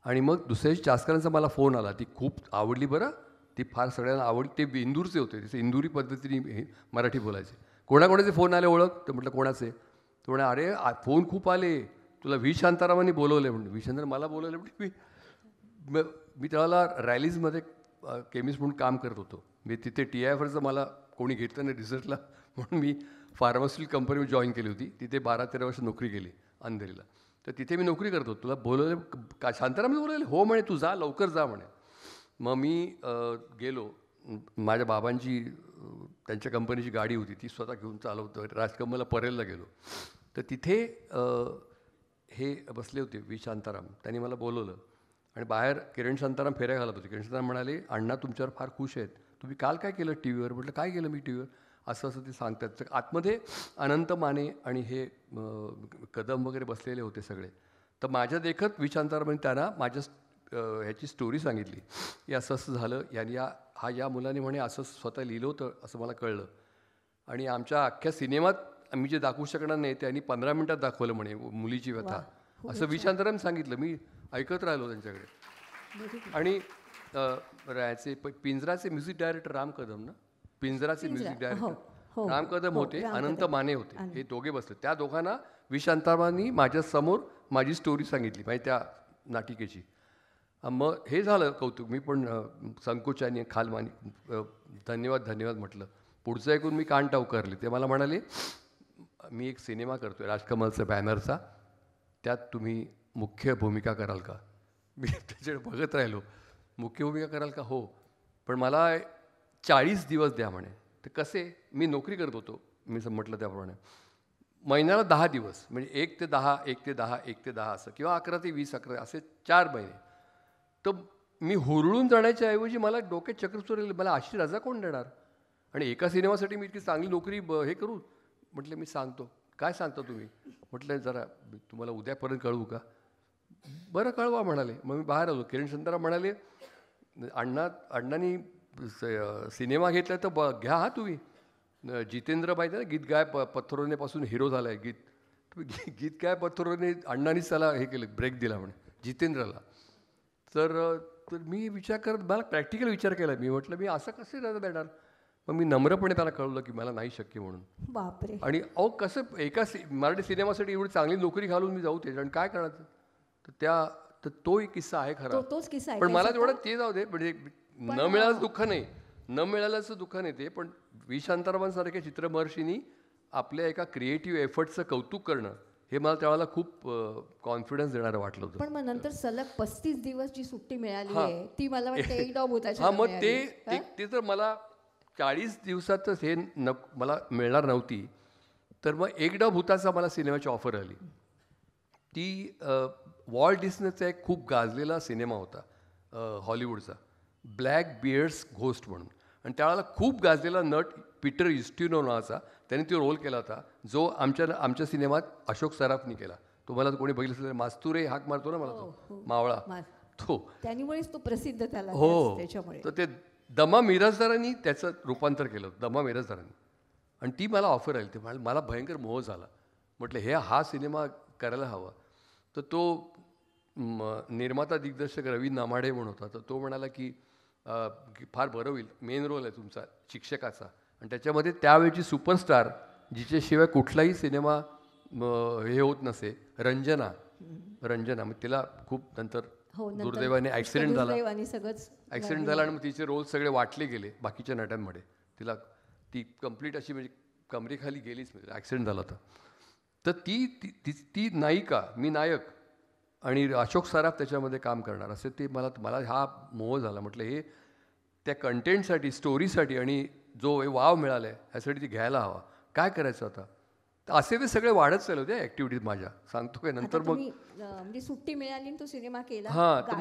आणि मग दुसऱ्या दिवशी चास्करांचा मला फोन आला, ती खूप आवडली बरं, ती फार सगळ्यांना आवडली. ते इंदूरचे होते, तिथे इंदुरी पद्धतीने मराठी बोलायचे. कोणाकोणाचे फोन आले ओळख तर म्हटलं कोणाचे. तो म्हणा अरे फोन खूप आले, तुला व्ही शांतारामांनी बोलवले. म्हणून व्ही शांताराम मला बोलवले. म्हणजे मी त्याला रॅलीजमध्ये केमिस्ट म्हणून काम करत होतो. मी तिथे TIFRचं मला कोणी घेतलं नाही रिसर्चला, म्हणून मी फार्मास्युटिकल कंपनी जॉईन केली होती. तिथे 12-13 वर्ष नोकरी केली अंधेरीला. तर तिथे मी नोकरी करतो. तुला बोलवले का शांताराम बोलवले? हो म्हणे, तू जा लवकर जा म्हणे. मग मी गेलो. माझ्या बाबांची त्यांच्या कंपनीची गाडी होती, ती स्वतः घेऊन चालवतो. राजकमलला परेलला गेलो. तर तिथे हे बसले होते व्ही शांताराम. त्यांनी मला बोलवलं आणि बाहेर किरण शांताराम फेऱ्या घालत होते. किरण शांताराम म्हणाले अण्णा तुमच्यावर फार खुश आहेत, तुम्ही काल काय केलं TVवर? म्हटलं काय केलं मी TVवर? असं असं ते सांगतात. तर आतमध्ये अनंत माने आणि हे कदम वगैरे बसलेले होते सगळे. तर माझ्या देखत व्ही शांतारामांनी त्यांना माझ्या ह्याची स्टोरी सांगितली की असं असं झालं, यांनी या मुलाने म्हणे असं स्वतः लिहिलं होतं असं मला कळलं. आणि आमच्या अख्ख्या सिनेमात आम्ही जे दाखवू शकणार नाही ते यांनी 15 मिनिटात दाखवलं म्हणे, मुलीची व्यथा. असं व्ही शांताराम सांगितलं. मी ऐकत राहिलो त्यांच्याकडे. आणि राहायचे पिंजराचे म्युझिक डायरेक्टर राम कदम ना, पिंजराचे म्युझिक डायरेक्टर राम कदम होते, अनंत माने होते, हे दोघे बसले. त्या दोघांना व्ही शांतारामांनी माझ्यासमोर माझी स्टोरी सांगितली म्हणजे त्या नाटिकेची. मग हे झालं कौतुक. मी पण संकोचाने खालमानी धन्यवाद म्हटलं. पुढचं ऐकून मी कान टावकारले. ते मला म्हणाले मी एक सिनेमा करतोय राजकमलचा बॅनरचा, त्यात तुम्ही मुख्य भूमिका कराल का? मी त्याच्याकडे बघत राहिलो. मुख्य भूमिका कराल का? हो, पण मला 40 दिवस द्या म्हणे. ते कसे? मी नोकरी करत होतो, मी म्हटलं त्याप्रमाणे महिन्याला 10 दिवस, म्हणजे 1 ते 10 1 ते 10 1 ते 10 असं, किंवा 11 ते 20 11 असे 4 महिने. तर मी हुरळून जाण्याच्या ऐवजी मला डोक्यात चक्र सुरू, मला अशी रजा कोण देणार? आणि एका सिनेमासाठी मी इतकी चांगली नोकरी हे करू? म्हटलं मी सांगतो. काय सांगता तुम्ही? म्हटलं जरा तुम्हाला उद्यापर्यंत कळवू का? बरं कळवा म्हणाले. मग मी बाहेर आलो. किरण शांताराम म्हणाले अण्णांनी सिनेमा घेतला तर घ्या हा तुम्ही. जितेंद्र माहिती आहे ना, गीत गाय पत्थरोनेपासून हिरो झाला आहे. तुम्ही गीत गाय पत्थरोने अण्णांनीच त्याला हे केलं, ब्रेक दिला म्हणे जितेंद्रला. तर मी विचार करत, मला प्रॅक्टिकल विचार केला. मी म्हटलं मी असं कसं रजा देणार? मग मी नम्रपणे त्याला कळवलं की मला नाही शक्य म्हणून. बापरे. आणि कसं एका मराठी सिनेमासाठी एवढी चांगली नोकरी घालून मी जाऊ त्याच्या आणि काय करायचं? तर तो एक किस्सा आहे खरा. तोच किस्सा आहे. पण मला तेवढं ते जाऊ दे. म्हणजे न मिळालं दुःख नाही, न मिळाल्याचं दुःख नाही ते. पण व्ही शांतारामांसारख्या चित्रमहर्षींनी आपल्या एका क्रिएटिव्ह एफर्टचं कौतुक करणं हे मला त्यावेळेला खूप कॉन्फिडन्स देणारं वाटलं होतं. पण मग नंतर सलग 35 दिवस जी सुट्टी मिळाली आहे ती मला वाटतं एक डॉब होता. हां, मग ते तर मला 40 दिवसातच हे मला मिळणार नव्हती. तर मग एक डब भूताचा मला सिनेमाची ऑफर आली. ती वॉल्ट डिस्नेचा एक खूप गाजलेला सिनेमा होता हॉलिवूडचा, ब्लॅक बियर्ड्स घोस्ट म्हणून. आणि त्यावेळेला खूप गाजलेला नट पीटर युस्टिनो नावाचा, त्याने तो रोल केला होता, जो आमच्या सिनेमात अशोक सराफनी केला. तुम्हाला कोणी बघितलं असेल, मास्तुरे हाक मारतो ना मला, तो मावळा, तो त्यामुळेच तो प्रसिद्ध झाला. हो, तर ते दमा मिराजदारांनी त्याचं रूपांतर केलं, दमा मिराजदारांनी. आणि ती मला ऑफर आली. ते मला भयंकर मोह झाला. म्हटलं हा सिनेमा करायला हवा. तर तो निर्माता दिग्दर्शक रवी नामाडे म्हणून होता. तर तो म्हणाला की फार बरं होईल, मेन रोल आहे तुमचा शिक्षकाचा, आणि त्याच्यामध्ये त्यावेळची सुपरस्टार जिच्याशिवाय कुठलाही सिनेमा हे होत नसे, रंजना. मग तिला खूप नंतर दुर्दैवाने ॲक्सिडेंट झाला आणि मग तिचे रोल सगळे वाटले गेले बाकीच्या नटांमध्ये. ती कम्प्लीट अशी म्हणजे कमरेखाली गेलीच, म्हणजे ॲक्सिडेंट झाला होता. तर ती नायिका, मी नायक, आणि अशोक सराफ त्याच्यामध्ये काम करणार असे ते मला हा मोह झाला. म्हटलं हे त्या कंटेंटसाठी, स्टोरीसाठी, आणि जो वाव मिळाला आहे ह्यासाठी ती घ्यायला हवा. काय करायचं आता? तर असे ते सगळे वाढत चालले होते ॲक्टिव्हिटीज माझ्या, सांगतो काय. नंतर मग म्हणजे सुट्टी मिळाली तो सिनेमा केला. हां, तर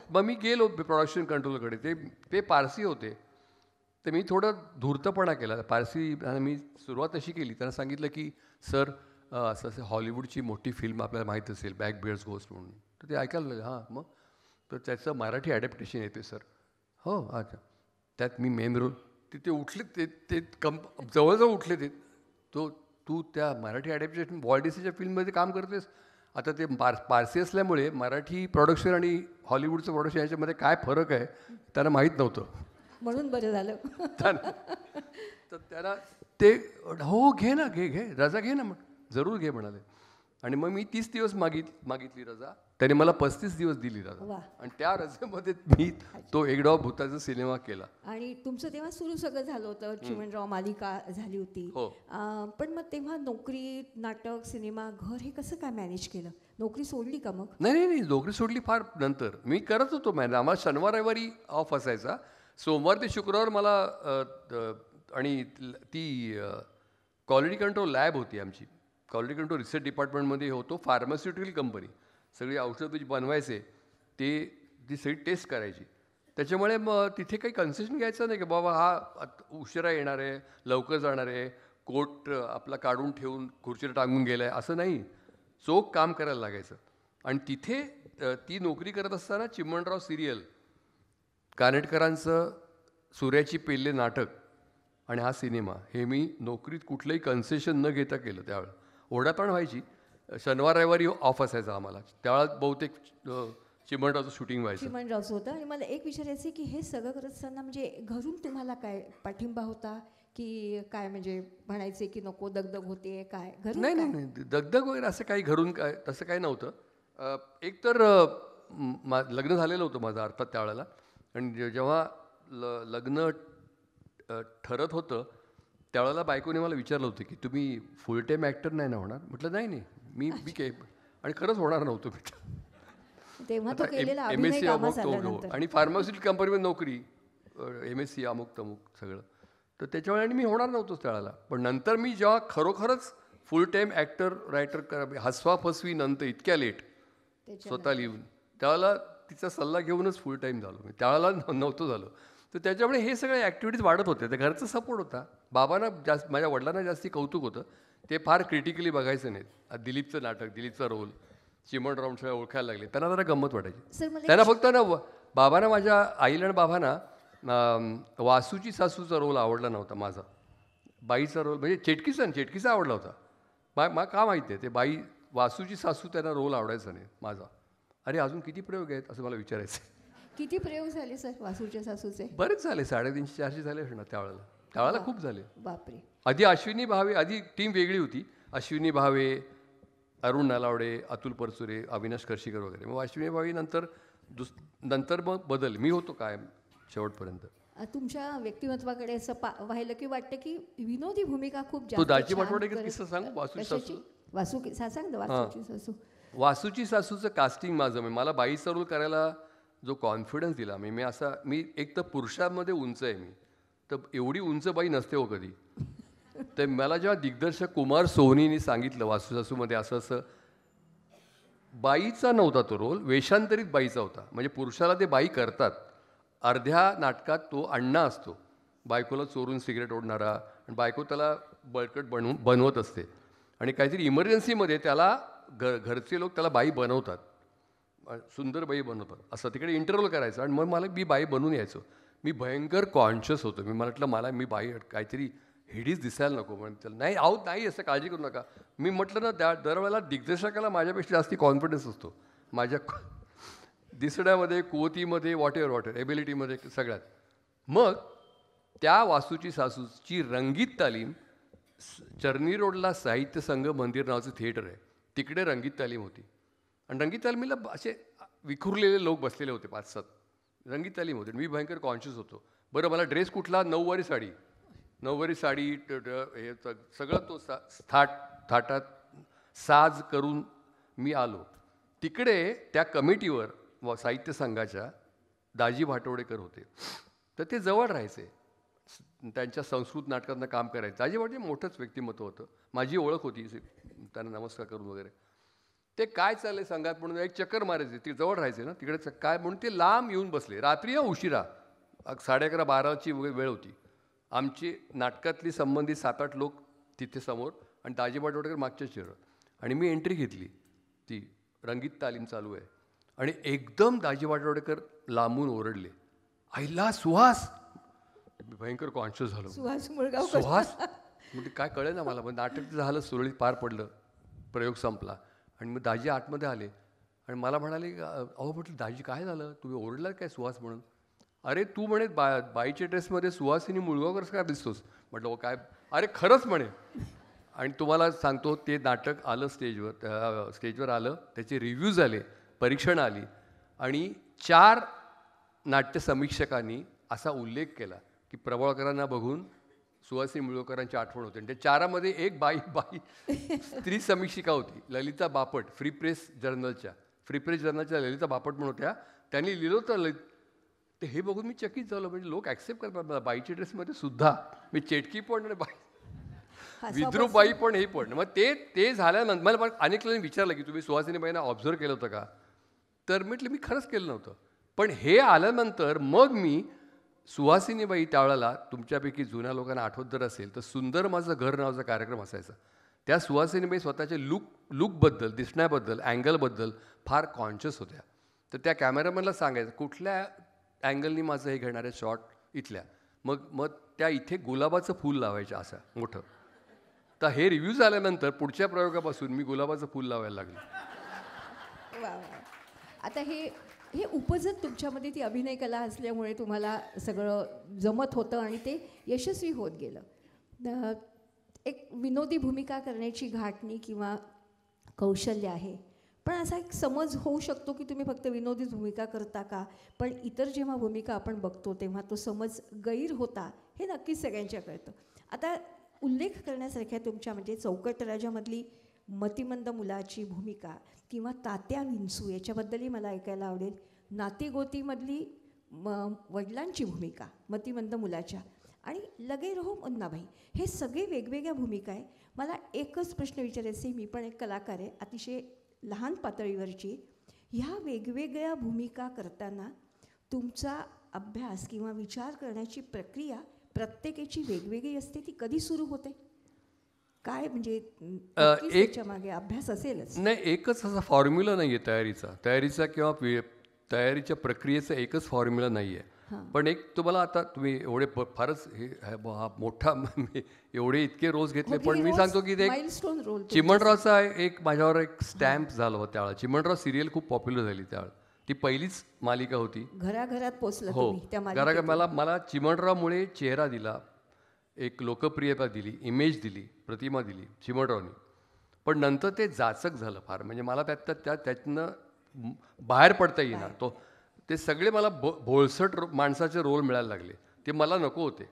मग मी गेलो प्रोडक्शन कंट्रोलकडे. ते पारसी होते. तर मी थोडं धूर्तपणा केला. पारसी मी सुरुवात अशी केली, त्यांना सांगितलं की सर असं असं हॉलिवूडची मोठी फिल्म आपल्याला माहीत असेल बॅक बियर्स घोस्ट म्हणून. तर ते ऐकायला लागलं. हां मग तर त्याचं मराठी ॲडॅप्टेशन येते सर. हो अच्छा. त्यात मी मेन रोल. ते उठले ते जवळजवळ उठले ते. तू त्या मराठी ॲडॅप्टेशन वॉल्ट डिस्नीच्या फिल्ममध्ये काम करतेस. आता ते पारसी असल्यामुळे मराठी प्रोडक्शन आणि हॉलिवूडचं प्रोडक्शन याच्यामध्ये काय फरक आहे त्यांना माहीत नव्हतं. म्हणून बरं झालं. तर त्याला ते हो घे ना घे रजा घे ना मग जरूर घे म्हणाले. आणि मग मी 30 दिवस मागितली रजा. त्याने मला 35 दिवस दिली रजा. आणि त्या रजेमध्ये मी तो एक डाव भूताचा सिनेमा केला. आणि तुमचं तेव्हा सुरू सगळं झालं होतं. चिमणराव मालिका झाली होती. हो. पण मग तेव्हा नोकरी, नाटक, सिनेमा, घर हे कसं काय मॅनेज केलं? नोकरी सोडली का मग? नाही नोकरी सोडली फार नंतर. मी करत होतो मॅनेज. आम्हाला शनिवार रविवारी ऑफ असायचा. सोमवार ते शुक्रवार मला आणि ती क्वालिटी कंट्रोल लॅब होती आमची. क्वालिटी कंट्रोल रिसर्च डिपार्टमेंटमध्ये होतो. फार्मास्युटिकल कंपनी सगळी औषधं बनवायचे ती सगळी टेस्ट करायची. त्याच्यामुळे मग तिथे काही कन्सेशन घ्यायचं नाही की बाबा हा उशिरा येणार आहे, लवकर जाणार आहे, कोट आपला काढून ठेवून खुर्चीला टांगून गेला आहे असं नाही. चोख काम करायला लागायचं. आणि तिथे ती नोकरी करत असताना चिमणराव सिरियल, कानेटकरांचं सूर्याची पेल्ले नाटक आणि हा सिनेमा हे मी नोकरीत कुठलंही कन्सेशन न घेता केलं. त्यावेळेला ओढाताण व्हायची. शनिवार रविवारी ऑफ असायचा आम्हाला. त्यावेळेला बहुतेक चिमणरावचं शूटिंग व्हायचं. चिमणरावचं होतं. आणि मला एक विचारायचं की हे सगळं करत असताना म्हणजे घरून तुम्हाला काय पाठिंबा होता की काय? म्हणजे म्हणायचे की नको दगदग होते काय घरून? नाही दगदग वगैरे असं काही घरून काय तसं काही नव्हतं. एक तर लग्न झालेलं होतं माझं अर्थात त्यावेळेला. आणि जेव्हा लग्न ठरत होतं त्यावेळेला बायकोने मला विचारलं होतं की तुम्ही फुल टाईम ॲक्टर नाही ना होणार? म्हटलं नाही मी काय. आणि खरंच होणार नव्हतं मी. तेव्हा तो केलेला MSc अभिनय कामास आल्यानंतर. आणि फार्मास्युटिकल कंपनीमध्ये नोकरी, MSc अमुक तमुक सगळं. तर त्याच्यामुळे आणि मी होणार नव्हतोच त्यावेळेला. पण नंतर मी जेव्हा खरोखरच फुल टाईम ॲक्टर रायटर हसवा फसवी नंतर इतक्या लेट स्वतः लिहून त्यावेळेला तिचा सल्ला घेऊनच फुल टाईम झालो मी. त्यावेळेला नव्हतं झालं. तर त्याच्यामुळे हे सगळे ॲक्टिव्हिटीज वाढत होते. तर घरचा सपोर्ट होता. बाबांना माझ्या वडिलांना जास्ती कौतुक होतं. ते फार क्रिटिकली बघायचं नाहीत. दिलीपचं नाटक, दिलीपचा रोल, चिमणराव सगळं ओळखायला लागले. त्यांना जरा गंमत वाटायची. त्यांना फक्त ना बाबांना, माझ्या आईला आणि बाबांना वासूची सासूचा रोल आवडला नव्हता माझा. बाईचा रोल म्हणजे चेटकीचा आवडला होता. मला का माहिती आहे ते बाई वासूची सासू त्यांना रोल आवडायचा नाही माझा. अरे अजून किती प्रयोग आहेत असं मला विचारायचं. किती प्रयोग झाले सर वासूच्या सासूचे? बरेच झाले. 350-400 झाले ना त्यावेळेला खूप झाले. बापरे. आधी अश्विनी भावे, आधी टीम वेगळी होती. अश्विनी भावे, अरुण नलावडे, अतुल परचुरे, अविनाश खर्शीकर वगैरे. मग अश्विनी भावे नंतर मग बदल. मी होतो कायम शेवटपर्यंत. तुमच्या व्यक्तिमत्वाकडे असं पाहिलं की वाटतं की विनोदी भूमिका खूप तो जास्त. दाजी पाटोडेकर किस्सा सांग. वासूची सासू. वासूची सासू. वासूची सासूचं कास्टिंग माझं. मला बाईचा रोल करायला जो कॉन्फिडन्स दिला मी एक तर पुरुषांमध्ये उंच आहे मी. तर एवढी उंच बाई नसते हो कधी. तर मला जेव्हा दिग्दर्शक कुमार सोहनीने सांगितलं वासू सासूमध्ये असं बाईचा नव्हता तो रोल, वेषांतरित बाईचा होता. म्हणजे पुरुषाला ते बाई करतात. अर्ध्या नाटकात तो अण्णा असतो, बायकोला चोरून सिगरेट ओढणारा. आणि बायको त्याला बळकट बनवत असते. आणि काहीतरी इमर्जन्सीमध्ये त्याला घरचे लोक त्याला बाई बनवतात, सुंदर बाई बनवतात. असं तिकडे इंटरव्ह्यू करायचं. आणि मग मी बाई बनून यायचो. मी भयंकर कॉन्शियस होतो. मी म्हटलं मी बाई काहीतरी हिडीच दिसायला नको. म्हणजे नाही असं काळजी करू नका. मी म्हटलं ना दरवेळेला दिग्दर्शकाला माझ्यापेक्षा जास्ती कॉन्फिडन्स असतो माझ्या दिसण्यामध्ये, कुवतीमध्ये, वॉटेवर एबिलिटीमध्ये सगळ्यात. मग त्या वासूची सासूची रंगीत तालीम चर्नी रोडला साहित्य संघ मंदिर नावाचं थिएटर आहे, तिकडे रंगीत तालीम होती. आणि रंगीत तालीमीला असे विखुरलेले लोक बसलेले होते 5-7. रंगीत तालीम होते. मी भयंकर कॉन्शियस होतो. बरं मला ड्रेस कुठला? नऊवारी साडी हे सगळं तो थाटात साज करून मी आलो. तिकडे त्या कमिटीवर साहित्य संघाच्या दाजी भाटोडेकर होते. तर ते जवळ राहायचे. त्यांच्या संस्कृत नाटकांना काम करायचं. दाजी भाटोडे मोठंच व्यक्तिमत्व होतं. माझी ओळख होती त्यांना नमस्कार करून वगैरे. ते काय चाललंय संघात म्हणून एक चक्कर मारायचे. ते जवळ राहायचे ना तिकडे काय म्हणून ते लांब येऊन बसले. रात्री उशिरा 11:30-12ची वेळ होती. आमची नाटकातली संबंधित 7-8 लोक तिथे समोर आणि दाजी पाटोळेकर मागच्या चेअरवर. आणि मी एंट्री घेतली, ती रंगीत तालीम चालू आहे आणि एकदम दाजी पाटोळेकर लांबून ओरडले, आईला सुहास. मी भयंकर कॉन्शियस झालो. सुहास मुळगाव. सुहास म्हणजे काय कळलं ना मला. मग नाटक झालं, सुरळीत पार पडलं, प्रयोग संपला आणि मग दाजी आतमध्ये आले आणि मला म्हणाले, अहो म्हटलं दाजी काय झालं, तुम्ही ओरडला काय सुहास म्हणून. अरे तू म्हणे बाईच्या ड्रेसमध्ये सुहासिनी मुळगावकर काय दिसतोस. म्हटलं काय, अरे खरंच म्हणे. आणि तुम्हाला सांगतो ते नाटक आलं स्टेजवर आलं, त्याचे रिव्ह्यूज आले, परीक्षणं आली आणि 4 नाट्य समीक्षकांनी असा उल्लेख केला की प्रभावळकरांना बघून सुहासिनी मुळगावकरांची आठवण होते. आणि त्या 4मध्ये एक बाई स्त्री समीक्षिका होती, ललिता बापट, फ्री प्रेस जर्नलच्या ललिता बापट म्हणून होत्या. त्यांनी लिहिलं होतं ते. हे बघून मी चकित झालो. म्हणजे लोक ॲक्सेप्ट करतात मला बाईच्या ड्रेसमध्ये सुद्धा. मी चेटकी पण आणि विद्रूबाई पण, हे पण. मग ते झाल्यानंतर मला अनेक लोकांनी विचारलं की तुम्ही सुहासिनीबाईंना ऑब्झर्व केलं होतं का. तर म्हटलं मी खरंच केलं नव्हतं. पण हे आल्यानंतर मग मी सुहासिनीबाई त्यावेळेला, तुमच्यापैकी जुन्या लोकांना आठवत जर असेल तर सुंदर माझं घर नावाचा कार्यक्रम असायचा. त्या सुहासिनीबाई स्वतःच्या लुकबद्दल, दिसण्याबद्दल, अँगलबद्दल फार कॉन्शियस होत्या. तर त्या कॅमेरामॅनला सांगायचं कुठल्या अँगलनी माझं हे घेणार आहे शॉट इथल्या. मग त्या इथे गुलाबाचं फूल लावायचं असं मोठं. तर हे रिव्ह्यूज आल्यानंतर पुढच्या प्रयोगापासून मी गुलाबाचं फूल लावायला लागलो. वा वा. आता हे उपजत तुमच्यामध्ये ती अभिनय कला असल्यामुळे तुम्हाला सगळं जमत होतं आणि ते यशस्वी होत गेलं. एक विनोदी भूमिका करण्याची घाटणी किंवा कौशल्य आहे, पण असा एक समज होऊ शकतो की तुम्ही फक्त विनोदीच भूमिका करता का. पण इतर जेव्हा भूमिका आपण बघतो तेव्हा तो समज गैर होता हे नक्कीच सगळ्यांच्या कळतं. आता उल्लेख करण्यासारख्या तुमच्या म्हणजे चौकट राजामधली मतिमंद मुलाची भूमिका किंवा तात्या विंचू याच्याबद्दलही मला ऐकायला आवडेल. नातीगोतीमधली वडिलांची भूमिका मतिमंद मुलाच्या आणि लगे रहो मुन्नाभाई, हे सगळे वेगवेगळ्या भूमिका आहे. मला एकच प्रश्न विचारायचे, मी पण एक कलाकार आहे अतिशय लहान पातळीवरची. ह्या वेगवेगळ्या भूमिका करताना तुमचा अभ्यास किंवा विचार करण्याची प्रक्रिया प्रत्येकाची वेगवेगळी असते, ती कधी सुरू होते काय. म्हणजे त्याच्या मागे अभ्यास असेलच. नाही, एकच असा फॉर्म्युला नाही आहे तयारीचा किंवा तयारीच्या प्रक्रियेचा एकच फॉर्म्युला नाही आहे. पण एक तुम्हाला, आता तुम्ही एवढे फारच मोठा एवढे इतके रोज घेतले, पण मी सांगतो की ते चिमणरावचा एक माझ्यावर एक स्टॅम्प झाला होता त्यावेळेला. चिमणराव सिरियल खूप पॉप्युलर झाली त्यावेळेला. ती पहिलीच मालिका होती, घराघरात पोचलं. हो, घराघरात. मला चिमणरावमुळे चेहरा दिला, एक लोकप्रियता दिली, इमेज दिली, प्रतिमा दिली चिमणरावनी. पण नंतर ते जाचक झालं फार. म्हणजे मला त्यातनं बाहेर पडता येईना. ते सगळे मला भोळसट माणसाचे रोल मिळायला लागले, ते मला नको होते.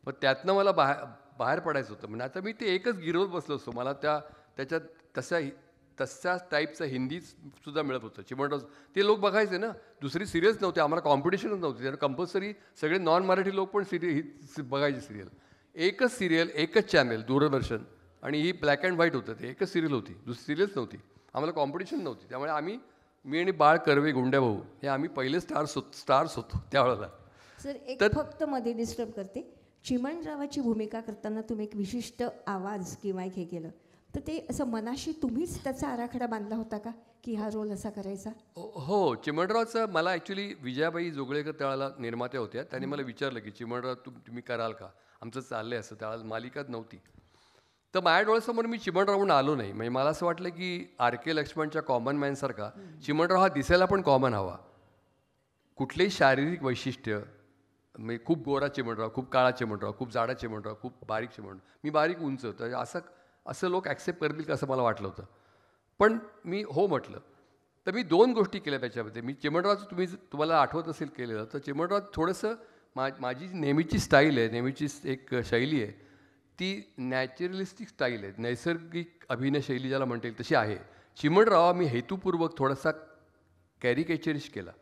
पण त्यातनं मला बाहेर पडायचं होतं. म्हणजे आता मी ते एकच गिरवत बसलो असतो. मला त्याच्यात तशा टाईपचं हिंदीसुद्धा मिळत होतं. चिमणराव ते लोक बघायचे ना, दुसरी सिरियल्स नव्हती, आम्हाला कॉम्पिटिशनच नव्हती. त्यानं कंपल्सरी सगळे नॉन मराठी लोक पण बघायचे सिरियल. एकच सिरियल, एकच चॅनल, दूरदर्शन, आणि ही ब्लॅक अँड व्हाईट होतं. ते एकच सिरियल होती, दुसरी सिरियल्स नव्हती. आम्हाला कॉम्पिटिशन नव्हती. त्यामुळे मी आणि बाळ कर्वे, गुंड्या भाऊ, हे आम्ही पहिले स्टार्स होतो त्यावेळेला. सर एक फक्त मध्ये डिस्टर्ब करते. चिमणरावाची भूमिका करताना तुम्ही एक विशिष्ट आवाज किंवा एक हे केलं, तर ते असं मनाशी तुम्हीच त्याचा आराखडा बांधला होता का की हा रोल असा करायचा. हो, चिमणरावचं मला ॲक्च्युली विजयाबाई जोगळेकर त्यावेळेला निर्मात्या होत्या. त्यांनी मला विचारलं की चिमणराव तुम्ही कराल का, आमचं चाललंय असं. त्यावेळेला मालिकाच नव्हती. तर माझ्या डोळ्यासमोर मी चिमणराव म्हणून आलो नाही. म्हणजे मला असं वाटलं की R.K. लक्ष्मणच्या कॉमन मॅनसारखा चिमणराव हा दिसायला पण कॉमन हवा. कुठलेही शारीरिक वैशिष्ट्य, म्हणजे खूप गोरा चिमणराव, खूप काळा चिमणराव, खूप जाडा चिमणराव, खूप बारीक चिमणराव. मी बारीक उंच होतं. असं लोक ॲक्सेप्ट करतील का असं मला वाटलं होतं. पण मी हो म्हटलं. तर मी 2 गोष्टी केल्या त्याच्यामध्ये. मी चिमणरावचं तुम्हाला आठवत असेल केलेलं, तर चिमणराव थोडंसं माझी नेहमीची स्टाईल आहे, नेहमीची एक शैली आहे, ती नॅचरलिस्टिक स्टाईल आहे, नैसर्गिक अभिनय शैली ज्याला म्हणता येईल तशी आहे. चिमणराव मी हेतुपूर्वक थोडासा कॅरिकेचरिश केला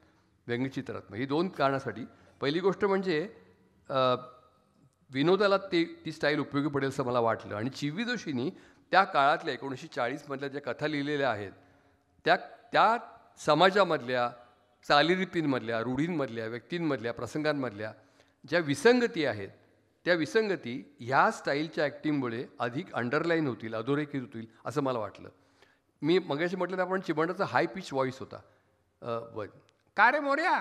व्यंगचित्रात. ही 2 कारणासाठी. पहिली गोष्ट म्हणजे विनोदाला ती स्टाईल उपयोगी पडेल असं मला वाटलं. आणि चिवी जोशींनी त्या काळातल्या 1940मधल्या ज्या कथा लिहिलेल्या आहेत त्या समाजामधल्या चालीरीतींमधल्या, रूढींमधल्या, व्यक्तींमधल्या, प्रसंगांमधल्या ज्या विसंगती आहेत त्या विसंगती ह्या स्टाईलच्या ॲक्टिंगमुळे अधिक अंडरलाईन होतील, अधोरेखित होतील असं मला वाटलं. मी मगाशी म्हटलं तर आपण चिमणाचा हाय पिच व्हॉइस होता. का रे मोर्या,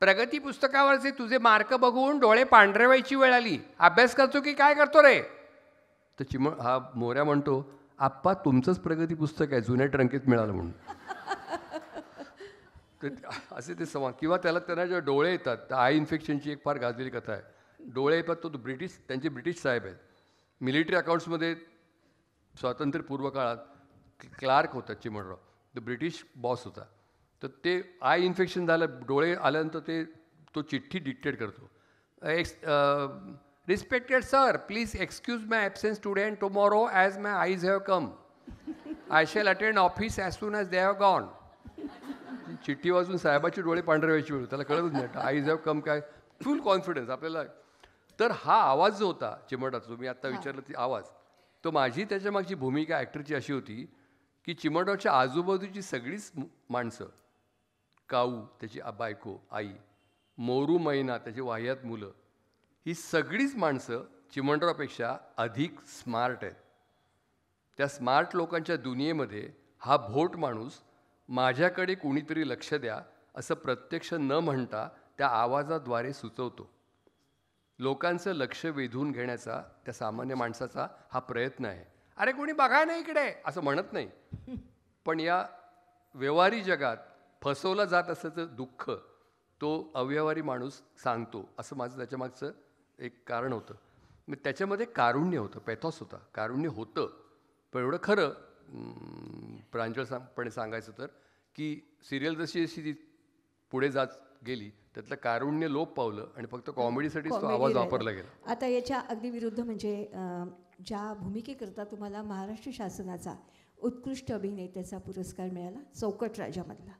प्रगती पुस्तकावरचे तुझे मार्क बघून डोळे पांढरे व्हायची वेळ आली, अभ्यास करतो की काय करतो रे? तर हा मोर्या म्हणतो, आप्पा तुमचंच प्रगती पुस्तक आहे, जुन्या ट्रंकेत मिळालं म्हणून. तर असे ते संवाद. किंवा त्यांना जे डोळे येतात, आय इन्फेक्शनची एक फार गाजलेली कथा आहे. डोळे येतात तो त्यांचे ब्रिटिश साहेब आहेत, मिलिटरी अकाउंट्समध्ये स्वातंत्र्यपूर्व काळात क्लार्क होता चिमणराव, तो ब्रिटिश बॉस होता. तर ते आय इन्फेक्शन झालं, डोळे आल्यानंतर तो चिठ्ठी डिक्टेट करतो. Respected sir, please excuse my absence today and tomorrow as my eyes have come. I shall attend office as soon as they have gone. चिठ्ठी वाजून साहेबाचे डोळे पांढरे व्हायची वेळ, त्याला कळतच नाही आईज हॅव कम काय, फुल कॉन्फिडन्स आपल्याला. तर हा आवाज जो होता चिमणाचा, तुम्ही आत्ता विचारलं ती आवाज, तो माझी त्याच्या मागची भूमिका ॲक्टरची अशी होती की चिमणरावच्या आजूबाजूची सगळीच माणसं, काऊ त्याची बायको आई, मोरू मैना त्याची वाह्यात मुलं, ही सगळीच माणसं चिमणरावपेक्षा अधिक स्मार्ट आहेत. त्या स्मार्ट लोकांच्या दुनियेमध्ये हा भोट माणूस माझ्याकडे कुणीतरी लक्ष द्या असं प्रत्यक्ष न म्हणता त्या आवाजाद्वारे सुचवतो. लोकांचं लक्ष वेधून घेण्याचा त्या सामान्य माणसाचा हा प्रयत्न आहे. अरे कोणी बघा नाही इकडे असं म्हणत नाही, पण या व्यवहारी जगात फसवला जात असल्याचं दुःख तो अव्यवहारी माणूस सांगतो, असं माझं त्याच्यामागचं एक कारण होतं. मग त्याच्यामध्ये कारुण्य होतं, पॅथॉस होता, कारुण्य होतं. पण एवढं खरं प्रांजळपणे सांगायचं तर की सिरियल जशी जशी ती पुढे जात गेली त्यातलं कारुण्य लोप पावलं आणि फक्त कॉमेडीसाठीच तो आवाज वापरला गेला. आता याच्या अगदी विरुद्ध म्हणजे ज्या भूमिकेकरता तुम्हाला महाराष्ट्र शासनाचा उत्कृष्ट अभिनेत्याचा पुरस्कार मिळाला चौकट राजामधला,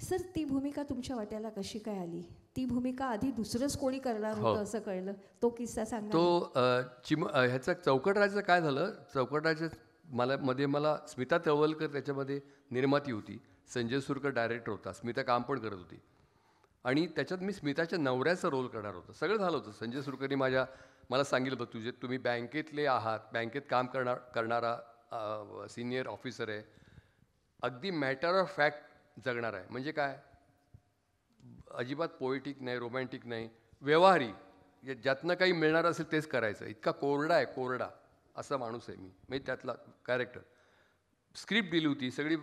सर ती भूमिका तुमच्या वाट्याला कशी काय आली? ती भूमिका आधी दुसरंच कोणी करणार होतं असं कळलं, तो किस्सा सांगा. तो ह्याचा चौकट राजाचं काय झालं, चौकट राजा मला स्मिता तळवलकर त्याच्यामध्ये निर्माती होती, संजय सुरकर डायरेक्टर होता, स्मिता काम पण करत होती आणि त्याच्यात मी स्मिताच्या नवऱ्याचा रोल करणार होतं. सगळं झालं होतं. संजय सुरकरनी मला सांगितलं होतं, तुम्ही बँकेतले आहात, बँकेत काम करणारा सिनियर ऑफिसर आहे, अगदी मॅटर ऑफ फॅक्ट जगणार आहे. म्हणजे काय, अजिबात पोएटिक नाही, रोमॅन्टिक नाही, व्यवहारी, ज्यातनं काही मिळणार असेल तेच करायचं, इतका कोरडा आहे, कोरडा असा माणूस आहे मी. म्हणजे त्यातला कॅरेक्टर. स्क्रिप्ट दिली होती, सगळी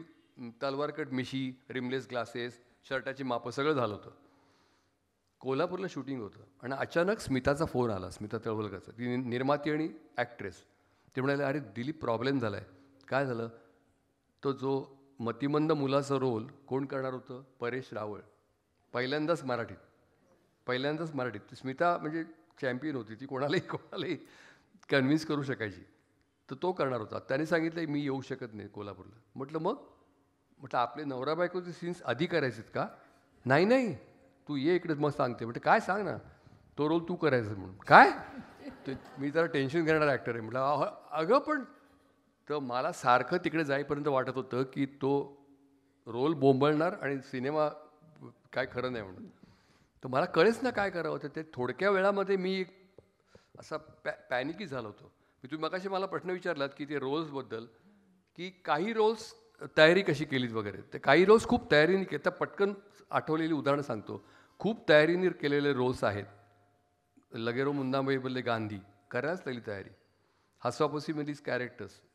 तलवारकट मिशी, रिमलेस ग्लासेस, शर्टाची मापं, सगळं झालं होतं. कोल्हापूरला शूटिंग होतं आणि अचानक स्मिताचा फोन आला, स्मिता तळवलकरचा, ती निर्माती आणि ॲक्ट्रेस. ते म्हणाले, अरे दिलीप प्रॉब्लेम झाला आहे. काय झालं? तो जो मतिमंद मुलाचा रोल कोण करणार होतं? परेश रावळ. पहिल्यांदाच मराठीत. स्मिता म्हणजे चॅम्पियन होती, ती कोणालाही कन्व्हिन्स करू शकायची. तर तो करणार होता. त्याने सांगितलं मी येऊ शकत नाही कोल्हापूरला. म्हटलं आपले नवरा बायकोचे सीन्स आधी करायचेत का? नाही तू ये इकडे मग सांगते. म्हटलं काय सांग ना. तो रोल तू करायचं म्हणून. काय? मी जरा टेन्शन घेणारा ॲक्टर आहे. म्हटलं अगं पण तर मला सारखं तिकडे जाईपर्यंत वाटत होतं की तो रोल बोंबळणार आणि सिनेमा काय खरं नाही म्हणून. तर मला कळेच ना काय करावं. तर ते थोडक्या वेळामध्ये मी असा पॅनिकी झालो होतो. तुम्ही मगाशी मला प्रश्न विचारलात की ते रोल्सबद्दल, की काही रोल्स तयारी कशी केलीत वगैरे. ते काही रोल्स खूप तयारीने केले. तर पटकन आठवलेली उदाहरणं सांगतो. खूप तयारीने केलेले रोल्स आहेत. लगेरो मुंदाबाई बल्ले गांधी, करायलाच लागली तयारी. हसवापसीमधलीच कॅरेक्टर्स,